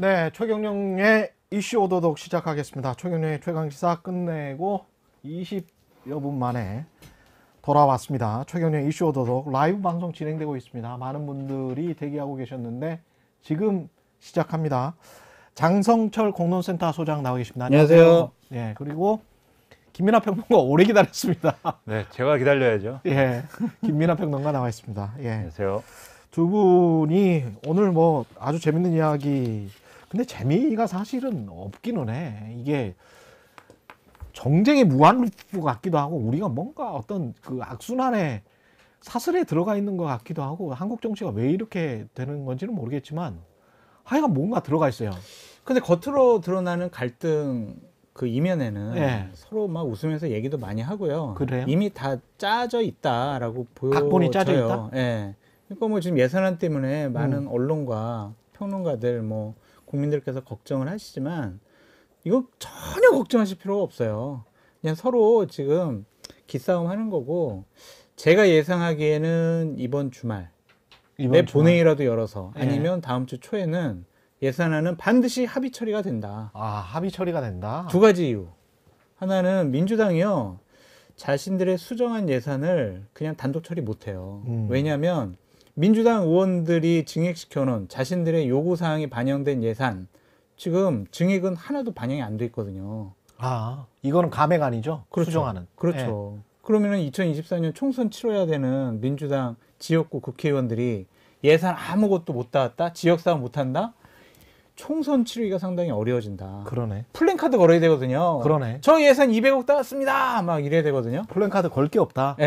네, 최경영의 이슈 오도독 시작하겠습니다. 최경영의 최강시사 끝내고 20여 분 만에 돌아왔습니다. 최경영의 이슈 오도독 라이브 방송 진행되고 있습니다. 많은 분들이 대기하고 계셨는데 지금 시작합니다. 장성철 공론센터 소장 나와 계십니다. 안녕하세요. 예, 그리고 김민하 평론가 오래 기다렸습니다. 네, 제가 기다려야죠. 예, 김민하 평론가 나와 있습니다. 예. 안녕하세요. 두 분이 오늘 뭐 아주 재밌는 이야기, 근데 재미가 사실은 없기는 해. 이게 정쟁의 무한루프 같기도 하고 우리가 뭔가 어떤 그 악순환의 사슬에 들어가 있는 것 같기도 하고 한국 정치가 왜 이렇게 되는 건지는 모르겠지만 하여간 뭔가 들어가 있어요. 근데 겉으로 드러나는 갈등 그 이면에는 예. 서로 막 웃으면서 얘기도 많이 하고요. 그래요? 이미 다 짜져 있다라고 보여져요. 각본이 짜져 있다? 예. 그러니까 뭐 지금 예산안 때문에 많은 언론과 평론가들 뭐 국민들께서 걱정을 하시지만 이거 전혀 걱정하실 필요가 없어요. 그냥 서로 지금 기싸움 하는 거고 제가 예상하기에는 이번 주말 내 본회의라도 열어서 예. 아니면 다음 주 초에는 예산안은 반드시 합의 처리가 된다. 아, 합의 처리가 된다. 두 가지 이유. 하나는 민주당이요. 자신들의 수정한 예산을 그냥 단독 처리 못해요. 왜냐하면 민주당 의원들이 증액시켜 놓은 자신들의 요구사항이 반영된 예산 지금 증액은 하나도 반영이 안 돼 있거든요. 아, 이거는 감액 아니죠? 그렇죠. 수정하는. 그렇죠. 그러면은 2024년 총선 치러야 되는 민주당 지역구 국회의원들이 예산 아무것도 못 따왔다? 지역사업 못 한다? 총선 치르기가 상당히 어려워진다. 그러네. 플랜카드 걸어야 되거든요. 그러네. 저 예산 200억 따왔습니다. 막 이래야 되거든요. 플랜카드 걸 게 없다. 예.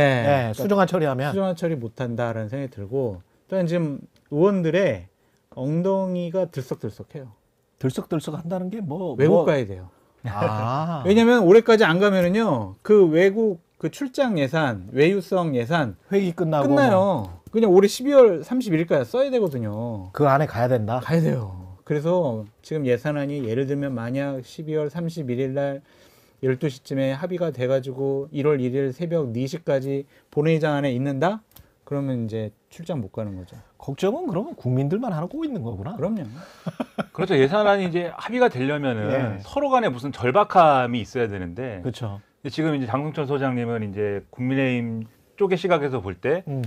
예, 수정안 처리하면. 수정안 처리 못 한다라는 생각이 들고 또한 지금 의원들의 엉덩이가 들썩들썩해요. 들썩들썩 한다는 게 외국 가야 돼요. 아. 왜냐면 올해까지 안 가면은요. 그 외국 그 출장 예산, 외유성 예산 회기 끝나고 끝나요. 그냥 올해 12월 31일까지 써야 되거든요. 그 안에 가야 된다. 가야 돼요. 그래서 지금 예산안이 예를 들면 만약 12월 31일 날 12시쯤에 합의가 돼가지고 1월 1일 새벽 4시까지 본회의장 안에 있는다? 그러면 이제 출장 못 가는 거죠. 걱정은 그러면 국민들만 하고 있는 거구나. 그럼요. 그렇죠. 예산안이 이제 합의가 되려면은 예. 서로 간에 무슨 절박함이 있어야 되는데 그렇죠. 지금 이제 장성철 소장님은 이제 국민의힘 쪽의 시각에서 볼 때 음.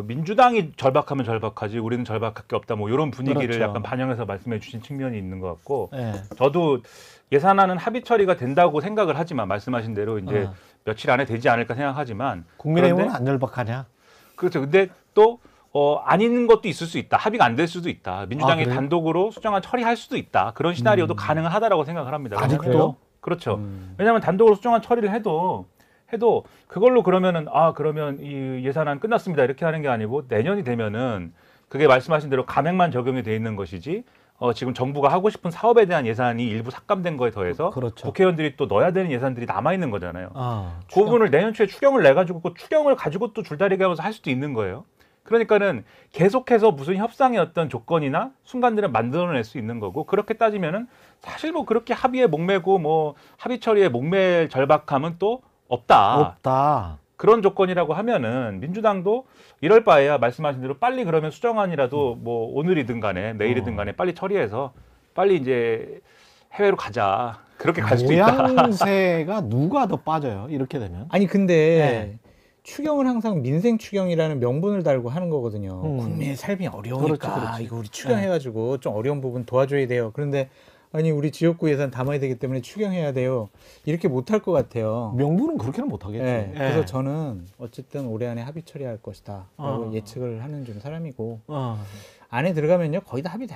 민주당이 절박하면 절박하지 우리는 절박할 게 없다 뭐 이런 분위기를 그렇죠. 약간 반영해서 말씀해 주신 측면이 있는 것 같고 예. 저도 예산안은 합의 처리가 된다고 생각을 하지만 말씀하신 대로 이제 며칠 안에 되지 않을까 생각하지만 국민의힘은 그런데 안 절박하냐? 그렇죠. 근데 또 아닌 것도 있을 수 있다. 합의가 안 될 수도 있다. 민주당이 그래요? 단독으로 수정안 처리할 수도 있다. 그런 시나리오도 가능하다라고 생각을 합니다. 아직도? 왜냐면- 그렇죠. 왜냐하면 단독으로 수정안 처리를 해도 그걸로 그러면은 그러면 이 예산안 끝났습니다. 이렇게 하는 게 아니고 내년이 되면은 그게 말씀하신 대로 감액만 적용이 돼 있는 것이지 지금 정부가 하고 싶은 사업에 대한 예산이 일부 삭감된 거에 더해서 그렇죠. 국회의원들이 또 넣어야 되는 예산들이 남아 있는 거잖아요. 아, 그 부분을 내년 초에 추경을 내 가지고 그 추경을 가지고 또 줄다리기 하면서 할 수도 있는 거예요. 그러니까는 계속해서 무슨 협상의 어떤 조건이나 순간들을 만들어낼 수 있는 거고 그렇게 따지면은 사실 뭐 그렇게 합의에 목매고 뭐 합의 처리에 목맬 절박함은 또 없다. 그런 조건이라고 하면은 민주당도 이럴 바에야 말씀하신 대로 빨리 그러면 수정안이라도 뭐 오늘이든 간에 내일이든 간에 빨리 처리해서 빨리 이제 해외로 가자. 그렇게 갈 수도 있다. 모양새가 누가 더 빠져요? 이렇게 되면? 아니 근데 네. 추경은 항상 민생 추경이라는 명분을 달고 하는 거거든요. 국민의 삶이 어려우니까 그렇지. 이거 우리 추경해가지고 좀 어려운 부분 도와줘야 돼요. 그런데 아니 우리 지역구 예산 담아야 되기 때문에 추경해야 돼요. 이렇게 못할 것 같아요. 명분은 그렇게는 못하겠죠. 네, 예. 그래서 저는 어쨌든 올해 안에 합의 처리할 것이다 라고 어. 예측을 하는 좀 사람이고 어. 안에 들어가면요 거의 다 합의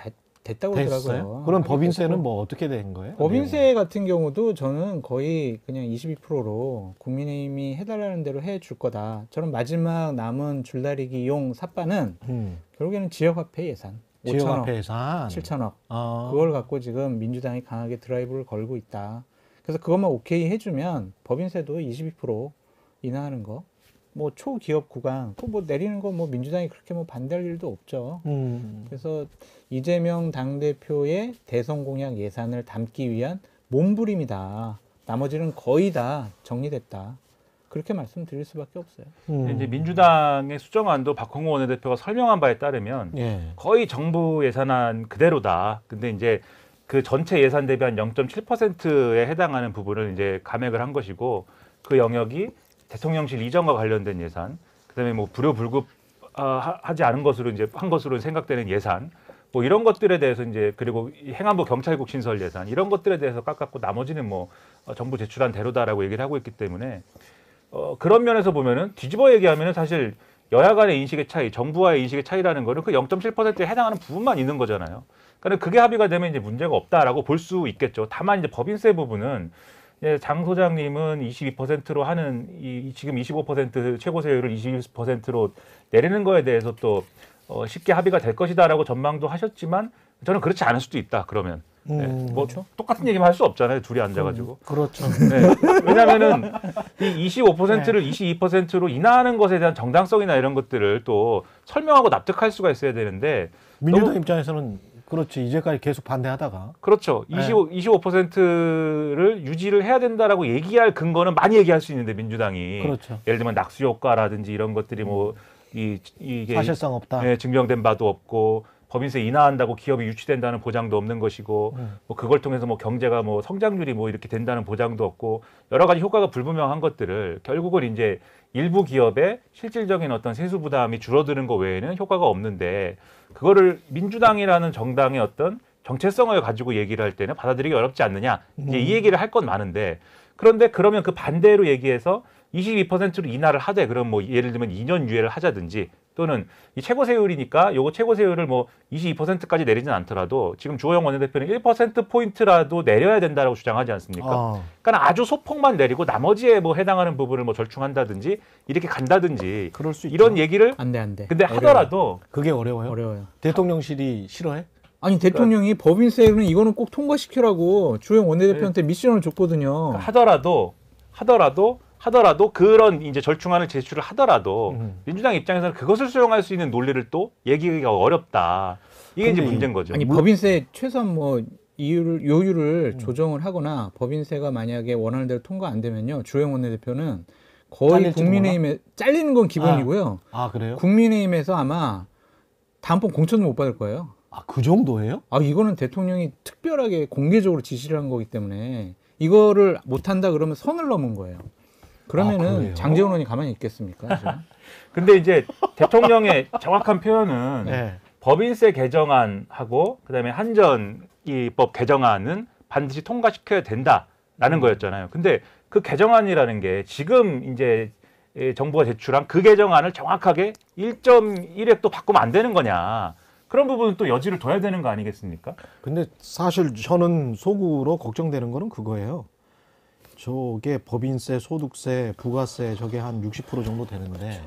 됐다고 됐어요? 그러더라고요. 그럼 합의 법인세는 됐고. 뭐 어떻게 된 거예요? 법인세 같은 경우도 저는 거의 그냥 22%로 국민의힘이 해달라는 대로 해줄 거다. 저는 마지막 남은 줄다리기용 삿바는 결국에는 지역화폐 예산. 지역화폐 예산 7천억. 어. 그걸 갖고 지금 민주당이 강하게 드라이브를 걸고 있다. 그래서 그것만 오케이 해주면 법인세도 22% 인하하는 거. 뭐 초기업 구간, 그 뭐 내리는 거 뭐 민주당이 그렇게 뭐 반대할 일도 없죠. 그래서 이재명 당대표의 대선 공약 예산을 담기 위한 몸부림이다. 나머지는 거의 다 정리됐다. 그렇게 말씀드릴 수밖에 없어요. 이제 민주당의 수정안도 박홍구 원내대표가 설명한 바에 따르면 예. 거의 정부 예산안 그대로다. 근데 이제 그 전체 예산 대비 한 0.7%에 해당하는 부분을 이제 감액을 한 것이고 그 영역이 대통령실 이전과 관련된 예산, 그다음에 뭐 불효불급 하지 않은 것으로 이제 한 것으로 생각되는 예산, 뭐 이런 것들에 대해서 이제 그리고 행안부 경찰국 신설 예산 이런 것들에 대해서 깎았고 나머지는 뭐 정부 제출한 대로다라고 얘기를 하고 있기 때문에 그런 면에서 보면은 뒤집어 얘기하면은 사실 여야 간의 인식의 차이, 정부와의 인식의 차이라는 거는 그 0.7%에 해당하는 부분만 있는 거잖아요. 그러니까 그게 합의가 되면 이제 문제가 없다라고 볼 수 있겠죠. 다만 이제 법인세 부분은 장 소장님은 22%로 하는 지금 25% 최고세율을 22%로 내리는 거에 대해서 또 쉽게 합의가 될 것이다라고 전망도 하셨지만 저는 그렇지 않을 수도 있다. 그러면 뭐 그렇죠. 똑같은 얘기만 할 수 없잖아요. 둘이 앉아가지고. 그렇죠. 네. 왜냐하면은 이 25%를 22%로 인하하는 것에 대한 정당성이나 이런 것들을 또 설명하고 납득할 수가 있어야 되는데 민주당 입장에서는 그렇지. 이제까지 계속 반대하다가. 그렇죠. 네. 25%를 유지를 해야 된다라고 얘기할 근거는 많이 얘기할 수 있는데 민주당이 그렇죠. 예를 들면 낙수 효과라든지 이런 것들이 뭐 이게 사실상 없다. 예, 증명된 바도 없고 법인세 인하한다고 기업이 유치된다는 보장도 없는 것이고 뭐 그걸 통해서 뭐 경제가 뭐 성장률이 뭐 이렇게 된다는 보장도 없고 여러 가지 효과가 불분명한 것들을 결국은 이제 일부 기업의 실질적인 어떤 세수 부담이 줄어드는 것 외에는 효과가 없는데 그거를 민주당이라는 정당의 어떤 정체성을 가지고 얘기를 할 때는 받아들이기 어렵지 않느냐 이제 이 얘기를 할 건 많은데 그런데 그러면 그 반대로 얘기해서 22%로 인하를 하되 그럼 뭐 예를 들면 2년 유예를 하자든지 또는 이 최고세율이니까 요거 최고세율을 뭐 22%까지 내리진 않더라도 지금 주호영 원내대표는 1%포인트라도 내려야 된다라고 주장하지 않습니까? 그러니까 아주 소폭만 내리고 나머지에 뭐 해당하는 부분을 뭐 절충한다든지 이렇게 간다든지 그럴 수 있죠. 이런 얘기를 안 돼. 근데 하더라도 그게 어려워요. 어려워요. 대통령실이 싫어해? 아니 대통령이 법인세는 이거는 꼭 통과시키라고 주호영 원내대표한테 미션을 줬거든요. 하더라도 그런 이제 절충안을 제출을 하더라도 민주당 입장에서는 그것을 수용할 수 있는 논리를 또 얘기하기가 어렵다. 이게 이제 근데 문제인 거죠. 아니 법인세 최소한 뭐 요율을 조정을 하거나 법인세가 만약에 원하는 대로 통과 안 되면요 주호영 원내대표는 거의 잘릴지도 국민의힘에 잘리는 건 기본이고요. 아 그래요? 국민의힘에서 아마 다음번 공천을 못 받을 거예요. 아 그 정도예요? 아 이거는 대통령이 특별하게 공개적으로 지시를 한 거기 때문에 이거를 못한다 그러면 선을 넘은 거예요. 그러면은 그래요? 장제원 의원이 가만히 있겠습니까? 지금? 근데 이제 대통령의 정확한 표현은 네. 법인세 개정안하고 그다음에 한전이법 개정안은 반드시 통과시켜야 된다라는 거였잖아요. 근데 그 개정안이라는 게 지금 이제 정부가 제출한 그 개정안을 정확하게 1.1획도 바꾸면 안 되는 거냐. 그런 부분은 또 여지를 둬야 되는 거 아니겠습니까? 근데 사실 저는 속으로 걱정되는 거는 그거예요. 저게 법인세, 소득세, 부가세 저게 한 60% 정도 되는데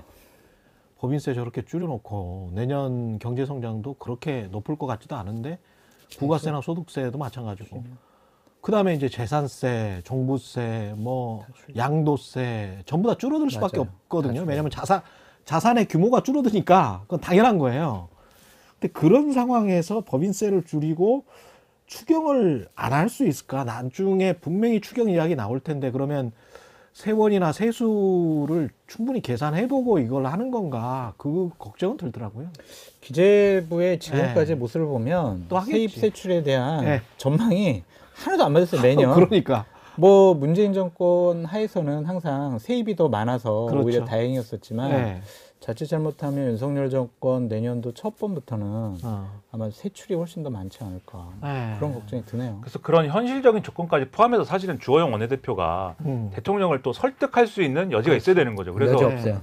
법인세 저렇게 줄여놓고 내년 경제 성장도 그렇게 높을 것 같지도 않은데 부가세나 소득세도 마찬가지고 그다음에 이제 재산세, 종부세, 뭐 양도세 전부 다 줄어들 수밖에 맞아요. 없거든요. 왜냐하면 자산의 규모가 줄어드니까 그건 당연한 거예요. 근데 그런 상황에서 법인세를 줄이고 추경을 안 할 수 있을까? 나중에 분명히 추경 이야기 나올 텐데 그러면 세원이나 세수를 충분히 계산해보고 이걸 하는 건가? 그 걱정은 들더라고요. 기재부의 지금까지의 네. 모습을 보면 또 하겠지. 세입 세출에 대한 네. 전망이 하나도 안 맞았어요 매년. 그러니까. 뭐 문재인 정권 하에서는 항상 세입이 더 많아서 그렇죠. 오히려 다행이었었지만 네. 자칫 잘못하면 윤석열 정권 내년도 첫 번부터는 어. 아마 세출이 훨씬 더 많지 않을까 네. 그런 걱정이 드네요. 그래서 그런 현실적인 조건까지 포함해서 사실은 주호영 원내대표가 대통령을 또 설득할 수 있는 여지가 있어야 되는 거죠. 그래서 여지 없어요.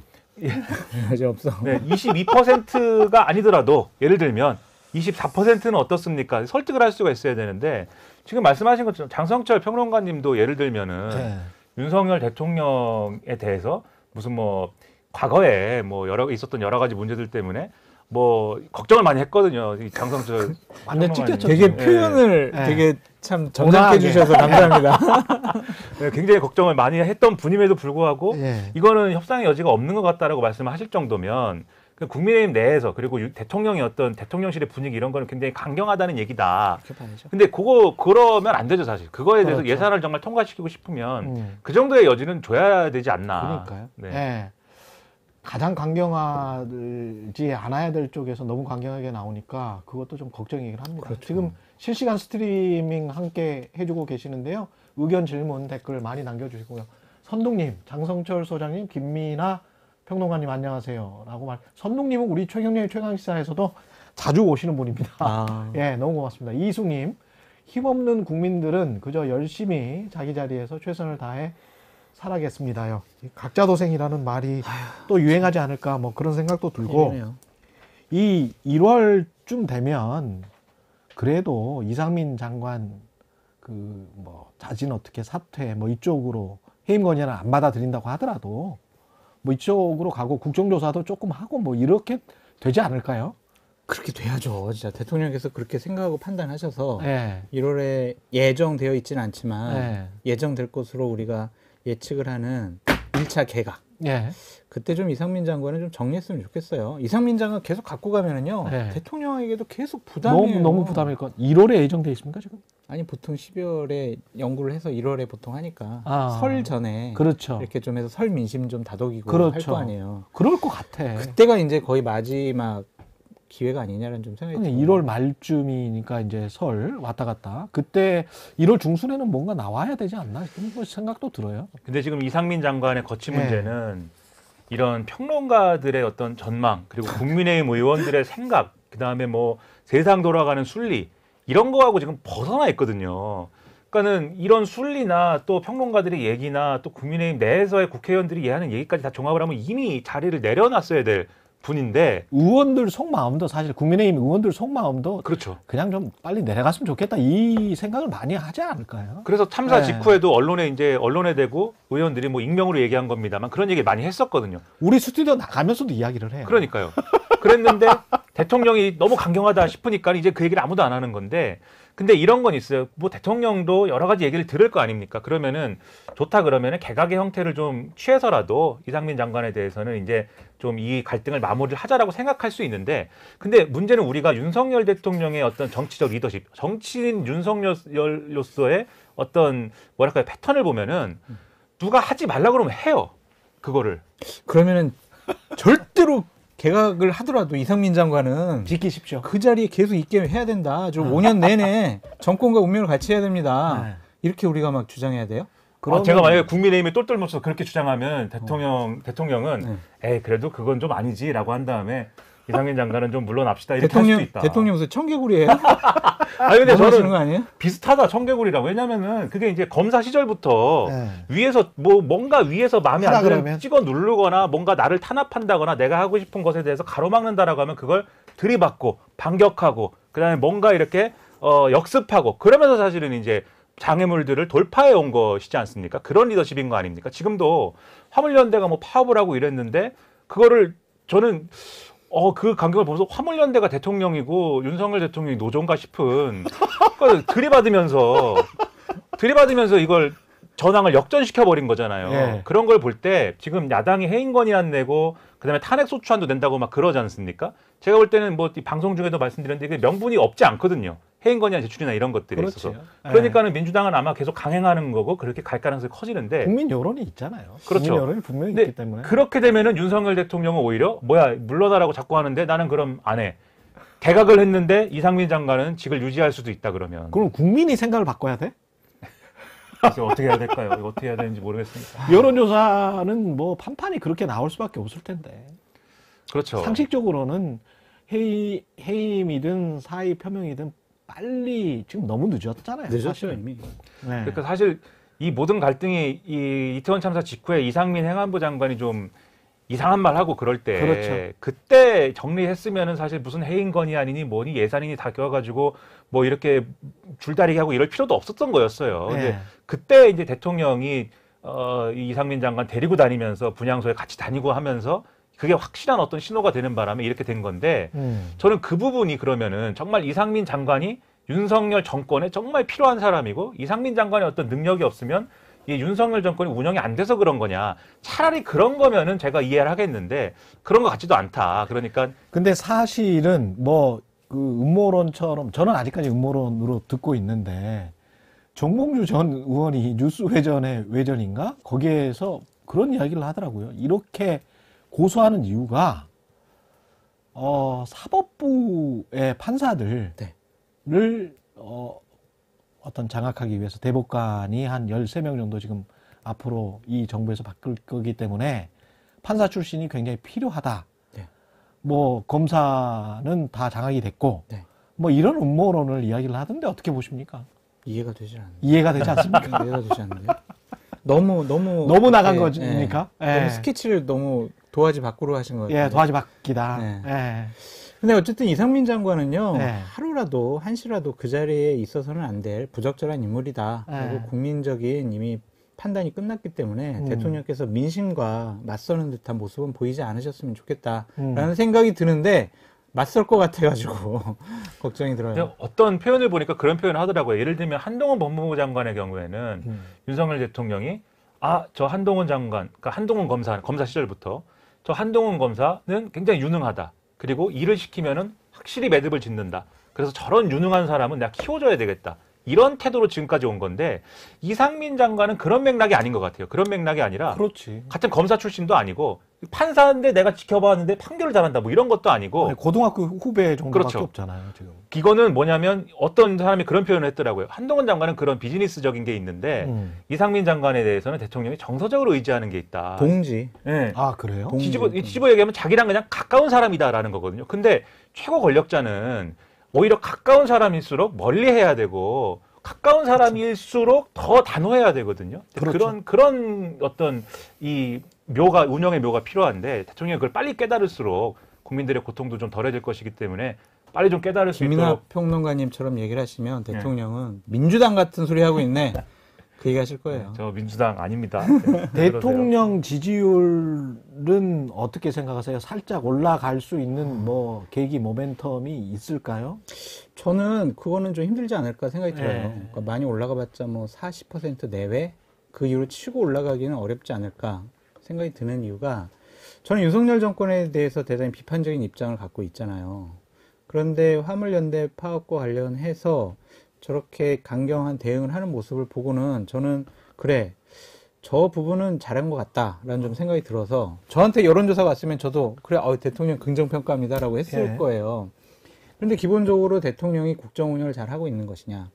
여지 없어. 네, 22%가 아니더라도 예를 들면 24%는 어떻습니까? 설득을 할 수가 있어야 되는데 지금 말씀하신 것처럼 장성철 평론가님도 예를 들면은 네. 윤석열 대통령에 대해서 무슨 뭐 과거에 뭐 있었던 여러 가지 문제들 때문에 뭐 걱정을 많이 했거든요. 이 장성철 완전 평론가님. 찢겼죠. 되게 네. 표현을 네. 되게 참 온화하게. 점잖게 주셔서 감사합니다. 네, 굉장히 걱정을 많이 했던 분임에도 불구하고 예. 이거는 협상의 여지가 없는 것 같다라고 말씀을 하실 정도면 국민의힘 내에서 그리고 대통령의 어떤 대통령실의 분위기 이런 거는 굉장히 강경하다는 얘기다. 그렇게 봐야죠. 근데 그러면 안 되죠 사실. 그거에 대해서 그렇죠. 예산을 정말 통과시키고 싶으면 그 정도의 여지는 줘야 되지 않나. 그러니까요. 네. 예. 가장 강경하지 않아야 될 쪽에서 너무 강경하게 나오니까 그것도 좀 걱정이긴 합니다. 그렇죠. 지금 실시간 스트리밍 함께 해주고 계시는데요. 의견, 질문, 댓글 많이 남겨주시고요. 선동님, 장성철 소장님, 김미나 평론가님 안녕하세요. 라고 선동님은 우리 최경영의 최강시사에서도 자주 오시는 분입니다. 아. 예, 너무 고맙습니다. 이숙님, 힘없는 국민들은 그저 열심히 자기 자리에서 최선을 다해 살아겠습니다요. 각자 도생이라는 말이 또 유행하지 않을까 뭐 그런 생각도 들고 이러네요. 이 1월쯤 되면 그래도 이상민 장관 그 뭐 자진 어떻게 사퇴 뭐 이쪽으로 해임 건의는 안 받아들인다고 하더라도 뭐 이쪽으로 가고 국정조사도 조금 하고 뭐 이렇게 되지 않을까요? 그렇게 돼야죠. 진짜 대통령께서 그렇게 생각하고 판단하셔서 예. 1월에 예정되어 있지는 않지만 예. 예정될 것으로 우리가 예측을 하는 1차 개각. 예. 그때 좀 이상민 장관은 좀 정리했으면 좋겠어요. 이상민 장관 계속 갖고 가면은요. 네. 대통령에게도 계속 부담이에요. 너무 부담일 것. 1월에 예정돼 있습니까 지금? 아니 보통 12월에 연구를 해서 1월에 보통 하니까 아. 설 전에 그렇죠. 이렇게 좀 해서 설 민심 좀 다독이고 그렇죠. 할 거 아니에요. 그럴 것 같아. 그때가 이제 거의 마지막 기회가 아니냐는 좀 생각이 그냥 들어요. 1월 말쯤이니까 이제 설 왔다 갔다. 그때 1월 중순에는 뭔가 나와야 되지 않나 그런 뭐 생각도 들어요. 근데 지금 이상민 장관의 거치 네. 문제는 이런 평론가들의 어떤 전망 그리고 국민의힘 의원들의 생각 그다음에 뭐 세상 돌아가는 순리 이런 거하고 지금 벗어나 있거든요. 그러니까는 이런 순리나 또 평론가들의 얘기나 또 국민의힘 내에서의 국회의원들이 얘기하는 얘기까지 다 종합을 하면 이미 자리를 내려놨어야 될 분인데 의원들 속마음도 사실 국민의힘 의원들 속마음도 그렇죠. 그냥 좀 빨리 내려갔으면 좋겠다 이 생각을 많이 하지 않을까요? 그래서 참사 네. 직후에도 언론에 대고 의원들이 뭐 익명으로 얘기한 겁니다만 그런 얘기 많이 했었거든요. 우리 스튜디오 나가면서도 이야기를 해요. 그러니까요. 그랬는데 대통령이 너무 강경하다 싶으니까 이제 그 얘기를 아무도 안 하는 건데 근데 이런 건 있어요. 뭐 대통령도 여러 가지 얘기를 들을 거 아닙니까? 그러면은 좋다 그러면은 개각의 형태를 좀 취해서라도 이상민 장관에 대해서는 이제 좀 이 갈등을 마무리를 하자라고 생각할 수 있는데 근데 문제는 우리가 윤석열 대통령의 어떤 정치적 리더십, 정치인 윤석열로서의 어떤 뭐랄까요 패턴을 보면은 누가 하지 말라 그러면 해요. 그거를. 그러면은 절대로 개각을 하더라도 이상민 장관은 지키십시오. 그 자리에 계속 있게 해야 된다. 좀 5년 내내 정권과 운명을 같이 해야 됩니다. 네. 이렇게 우리가 막 주장해야 돼요? 그러면 제가 만약에 국민의힘에 똘똘 뭉쳐서 그렇게 주장하면 대통령은 에이 그래도 그건 좀 아니지라고 한 다음에 이상민 장관은 좀 물러납시다 이렇게 할 수도 있다. 대통령 무슨 청개구리예요? 아니 근데 너무하시는 저는 거 아니에요? 비슷하다 청개구리라고 왜냐면은 그게 이제 검사 시절부터 네. 위에서 뭔가 위에서 마음에 안 하라 들면 그러면? 찍어 누르거나 뭔가 나를 탄압한다거나 내가 하고 싶은 것에 대해서 가로막는다라고 하면 그걸 들이받고 반격하고 그다음에 뭔가 이렇게 역습하고 그러면서 사실은 이제 장애물들을 돌파해 온 것이지 않습니까? 그런 리더십인 거 아닙니까? 지금도 화물연대가 뭐 파업을 하고 이랬는데 그거를 저는 그 간격을 보면서 화물연대가 대통령이고 윤석열 대통령이 노조인가 싶은 그걸 들이받으면서 이걸 전황을 역전시켜 버린 거잖아요. 예. 그런 걸 볼 때 지금 야당이 해임 건의안 내고 그다음에 탄핵 소추안도 낸다고 막 그러지 않습니까? 제가 볼 때는 뭐 이 방송 중에도 말씀드렸는데 이게 명분이 없지 않거든요. 해임 건의안 제출이나 이런 것들에 있어서. 그렇죠. 그러니까는 민주당은 아마 계속 강행하는 거고 그렇게 갈 가능성이 커지는데 국민 여론이 있잖아요. 그렇죠. 국민 여론이 분명히 근데 있기 때문에. 그렇게 되면은 윤석열 대통령은 오히려 뭐야 물러나라고 자꾸 하는데 나는 그럼 안 해. 개각을 했는데 이상민 장관은 직을 유지할 수도 있다 그러면. 그럼 국민이 생각을 바꿔야 돼? 그래서 어떻게 해야 될까요? 이거 어떻게 해야 되는지 모르겠습니다. 여론조사는 뭐 판판이 그렇게 나올 수밖에 없을 텐데. 그렇죠. 상식적으로는 해임이든 사의 표명이든 빨리 지금 너무 늦었잖아요. 늦었죠 사실은. 이미. 네. 그러니까 사실 이 모든 갈등이 이 이태원 참사 직후에 이상민 행안부 장관이 좀 이상한 말 하고 그럴 때 그렇죠. 그때 정리했으면은 사실 무슨 해임 건의안이니 뭐니 예산이니 다 껴가지고 뭐 이렇게 줄다리기 하고 이럴 필요도 없었던 거였어요. 근데 네. 그때 이제 대통령이 이 이상민 장관 데리고 다니면서 분향소에 같이 다니고 하면서 그게 확실한 어떤 신호가 되는 바람에 이렇게 된 건데 저는 그 부분이 그러면은 정말 이상민 장관이 윤석열 정권에 정말 필요한 사람이고 이상민 장관의 어떤 능력이 없으면 이 윤석열 정권이 운영이 안 돼서 그런 거냐. 차라리 그런 거면은 제가 이해를 하겠는데 그런 것 같지도 않다. 그러니까 근데 사실은 뭐 그 음모론처럼 저는 아직까지 음모론으로 듣고 있는데 정몽주 전 의원이 뉴스회전의 외전인가? 거기에서 그런 이야기를 하더라고요. 이렇게 고소하는 이유가 사법부의 판사들을 어떤 장악하기 위해서 대법관이 한 13명 정도 지금 앞으로 이 정부에서 바뀔 거기 때문에 판사 출신이 굉장히 필요하다. 네. 뭐 검사는 다 장악이 됐고 네. 뭐 이런 음모론을 이야기를 하던데 어떻게 보십니까? 이해가 되지 않는데. 이해가 되지 않습니까? 이해가 되지 않는데. 너무 너무 나간 거니까. 너무 스케치를 너무 도화지 밖으로 하신 것 같아요. 예, 도화지 바뀌다. 네. 예. 근데 어쨌든 이상민 장관은요, 네. 하루라도, 한시라도 그 자리에 있어서는 안 될 부적절한 인물이다. 네. 그리고 국민적인 이미 판단이 끝났기 때문에 대통령께서 민심과 맞서는 듯한 모습은 보이지 않으셨으면 좋겠다라는 생각이 드는데, 맞설 것 같아가지고, 걱정이 들어요. 근데 어떤 표현을 보니까 그런 표현을 하더라고요. 예를 들면 한동훈 법무부 장관의 경우에는 윤석열 대통령이 저 한동훈 장관, 그러니까 한동훈 검사 시절부터 저 한동훈 검사는 굉장히 유능하다. 그리고 일을 시키면은 확실히 매듭을 짓는다. 그래서 저런 유능한 사람은 내가 키워줘야 되겠다. 이런 태도로 지금까지 온 건데 이상민 장관은 그런 맥락이 아닌 것 같아요. 그런 맥락이 아니라 그렇지. 같은 검사 출신도 아니고 판사인데 내가 지켜봤는데 판결을 잘한다 뭐 이런 것도 아니고 아니, 고등학교 후배 정도밖에 그렇죠. 없잖아요, 지금. 이거는 뭐냐면 어떤 사람이 그런 표현을 했더라고요. 한동훈 장관은 그런 비즈니스적인 게 있는데 이상민 장관에 대해서는 대통령이 정서적으로 의지하는 게 있다. 동지. 네. 아, 그래요? 뒤집어 얘기하면 자기랑 그냥 가까운 사람이다라는 거거든요. 근데 최고 권력자는 오히려 가까운 사람일수록 멀리 해야 되고 가까운 사람일수록 더 단호해야 되거든요. 그렇죠. 그런 어떤 이 운영의 묘가 필요한데 대통령이 그걸 빨리 깨달을수록 국민들의 고통도 좀 덜해질 것이기 때문에 빨리 좀 깨달을 수 김민하 있도록. 평론가님처럼 얘기를 하시면 대통령은 민주당 같은 소리 하고 있네. 그 얘기 하실 거예요. 저 민주당 아닙니다. 대통령 지지율은 어떻게 생각하세요? 살짝 올라갈 수 있는 뭐 계기 모멘텀이 있을까요? 저는 그거는 좀 힘들지 않을까 생각이 들어요. 네. 그러니까 많이 올라가봤자 뭐 40% 내외 그 이후로 치고 올라가기는 어렵지 않을까 생각이 드는 이유가 저는 윤석열 정권에 대해서 대단히 비판적인 입장을 갖고 있잖아요. 그런데 화물연대 파업과 관련해서 저렇게 강경한 대응을 하는 모습을 보고는 저는 그래 저 부분은 잘한 것 같다라는 좀 생각이 들어서 저한테 여론조사가 왔으면 저도 그래 대통령 긍정평가합니다라고 했을 예. 거예요. 그런데 기본적으로 대통령이 국정 운영을 잘하고 있는 것이냐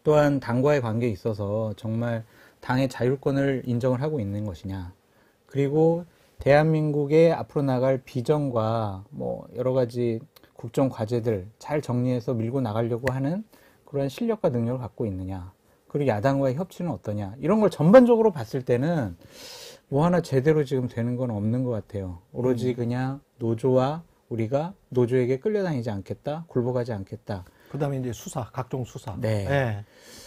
또한 당과의 관계에 있어서 정말 당의 자율권을 인정을 하고 있는 것이냐 그리고 대한민국의 앞으로 나갈 비전과 뭐 여러 가지 국정 과제들 잘 정리해서 밀고 나가려고 하는 그런 실력과 능력을 갖고 있느냐 그리고 야당과의 협치는 어떠냐 이런 걸 전반적으로 봤을 때는 뭐 하나 제대로 지금 되는 건 없는 것 같아요. 오로지 그냥 노조와 우리가 노조에게 끌려다니지 않겠다 굴복하지 않겠다. 그다음에 이제 각종 수사. 네. 예.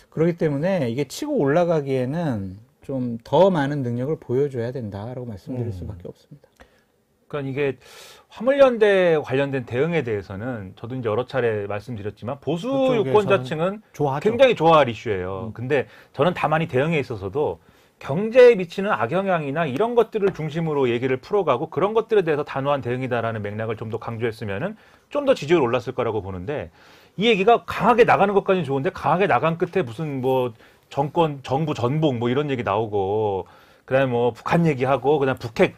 그렇기 때문에 이게 치고 올라가기에는 좀 더 많은 능력을 보여줘야 된다라고 말씀드릴 수밖에 없습니다. 그러니까 이게 화물연대 관련된 대응에 대해서는 저도 이제 여러 차례 말씀드렸지만 보수 유권자층은 좋아하죠. 굉장히 좋아할 이슈예요. 근데 저는 다만 이 대응에 있어서도 경제에 미치는 악영향이나 이런 것들을 중심으로 얘기를 풀어가고 그런 것들에 대해서 단호한 대응이다라는 맥락을 좀 더 강조했으면은 좀 더 지지율 올랐을 거라고 보는데 이 얘기가 강하게 나가는 것까지는 좋은데 강하게 나간 끝에 무슨 뭐 정부 전복 뭐 이런 얘기 나오고 그다음에 뭐 북한 얘기하고 그다음 북핵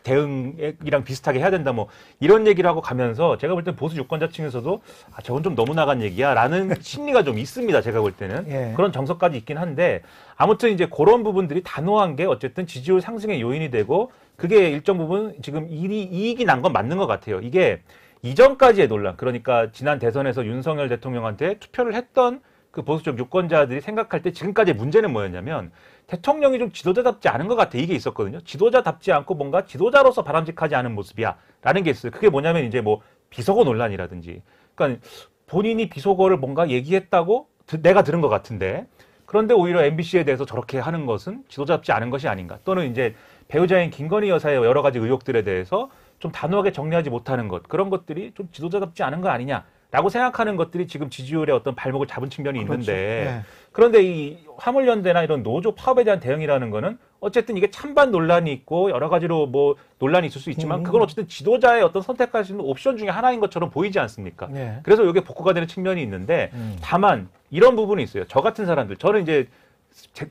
대응이랑 비슷하게 해야 된다 뭐 이런 얘기를 하고 가면서 제가 볼 땐 보수 유권자층에서도 저건 좀 너무 나간 얘기야라는 심리가 좀 있습니다. 제가 볼 때는 예. 그런 정서까지 있긴 한데 아무튼 이제 그런 부분들이 단호한 게 어쨌든 지지율 상승의 요인이 되고 그게 일정 부분 지금 이익이 난 건 맞는 것 같아요. 이게 이전까지의 논란 그러니까 지난 대선에서 윤석열 대통령한테 투표를 했던 그 보수적 유권자들이 생각할 때 지금까지의 문제는 뭐였냐면 대통령이 좀 지도자답지 않은 것 같아 이게 있었거든요. 지도자답지 않고 뭔가 지도자로서 바람직하지 않은 모습이야 라는 게 있어요. 그게 뭐냐면 이제 뭐 비속어 논란이라든지 그러니까 본인이 비속어를 뭔가 얘기했다고 내가 들은 것 같은데 그런데 오히려 MBC에 대해서 저렇게 하는 것은 지도자답지 않은 것이 아닌가 또는 이제 배우자인 김건희 여사의 여러 가지 의혹들에 대해서 좀 단호하게 정리하지 못하는 것 그런 것들이 좀 지도자답지 않은 거 아니냐 라고 생각하는 것들이 지금 지지율의 어떤 발목을 잡은 측면이 있는데 그렇죠. 예. 그런데 이 화물연대나 이런 노조 파업에 대한 대응이라는 거는 어쨌든 이게 찬반 논란이 있고 여러 가지로 뭐 논란이 있을 수 있지만 그건 어쨌든 지도자의 어떤 선택할 수 있는 옵션 중에 하나인 것처럼 보이지 않습니까? 예. 그래서 이게 복구가 되는 측면이 있는데 다만 이런 부분이 있어요. 저 같은 사람들, 저는 이제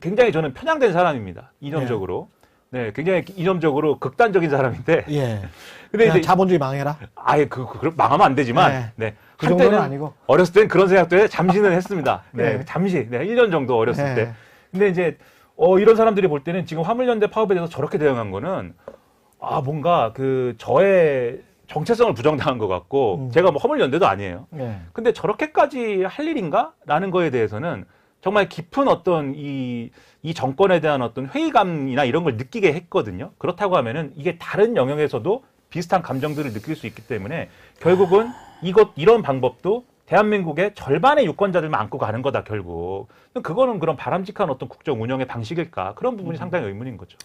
굉장히 저는 편향된 사람입니다. 이념적으로. 네, 굉장히 이념적으로 극단적인 사람인데. 예. 근데 그냥 이제 자본주의 망해라. 아예 망하면 안 되지만 네. 네. 그 정도는 한때는 아니고. 어렸을 땐 그런 생각도 해 잠시는 했습니다. 네, 네. 잠시. 네, 1년 정도 어렸을 네. 때. 근데 이제 이런 사람들이 볼 때는 지금 화물연대 파업에 대해서 저렇게 대응한 거는 뭔가 그 저의 정체성을 부정당한 것 같고 제가 뭐 화물연대도 아니에요. 예. 근데 저렇게까지 할 일인가? 라는 거에 대해서는 정말 깊은 어떤 이 정권에 대한 어떤 회의감이나 이런 걸 느끼게 했거든요. 그렇다고 하면은 이게 다른 영역에서도 비슷한 감정들을 느낄 수 있기 때문에 결국은 이런 방법도 대한민국의 절반의 유권자들만 안고 가는 거다, 결국. 그거는 그런 바람직한 어떤 국정 운영의 방식일까? 그런 부분이 상당히 의문인 거죠.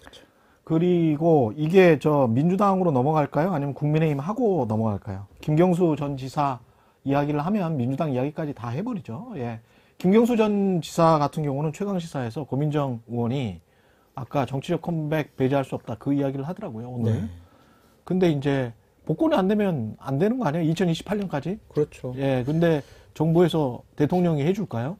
그리고 이게 저 민주당으로 넘어갈까요? 아니면 국민의힘 하고 넘어갈까요? 김경수 전 지사 이야기를 하면 민주당 이야기까지 다 해버리죠. 예. 김경수 전 지사 같은 경우는 최강시사에서 고민정 의원이 아까 정치적 컴백 배제할 수 없다 그 이야기를 하더라고요, 오늘. 네. 근데 이제 복권이 안 되면 안 되는 거 아니에요? 2028년까지? 그렇죠. 예. 근데 정부에서 대통령이 해줄까요?